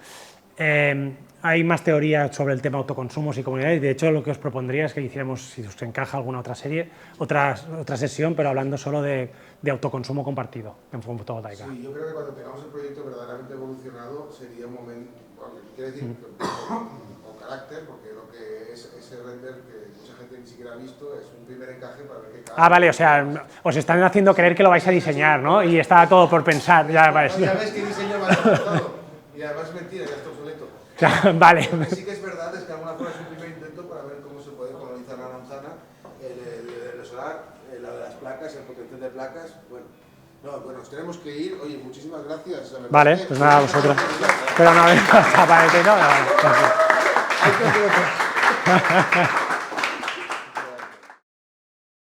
Hay más teoría sobre el tema autoconsumos y comunidades. De hecho, lo que os propondría es que hiciéramos, si os encaja alguna otra serie, otra sesión, pero hablando solo de autoconsumo compartido en fotovoltaica. Sí, yo creo que cuando tengamos el proyecto verdaderamente evolucionado sería un momento, quiero decir, con carácter, porque lo que es ese render que mucha gente ni siquiera ha visto es un primer encaje para ver qué cada... Ah, vale, o sea, os están haciendo creer que lo vais a diseñar, ¿no? Y está todo por pensar. Ya, vale. No, ya ves qué diseño va a ser y además es mentira, ya está obsoleto. Vale. Lo que sí que es verdad es que alguna forma es un primer intento para ver cómo se puede colonizar la manzana, el solar, la de las placas, el potencial de placas. Bueno, nos tenemos que ir. Oye, muchísimas gracias. Vale, pues nada, vosotros. Pero no, aparentemente no.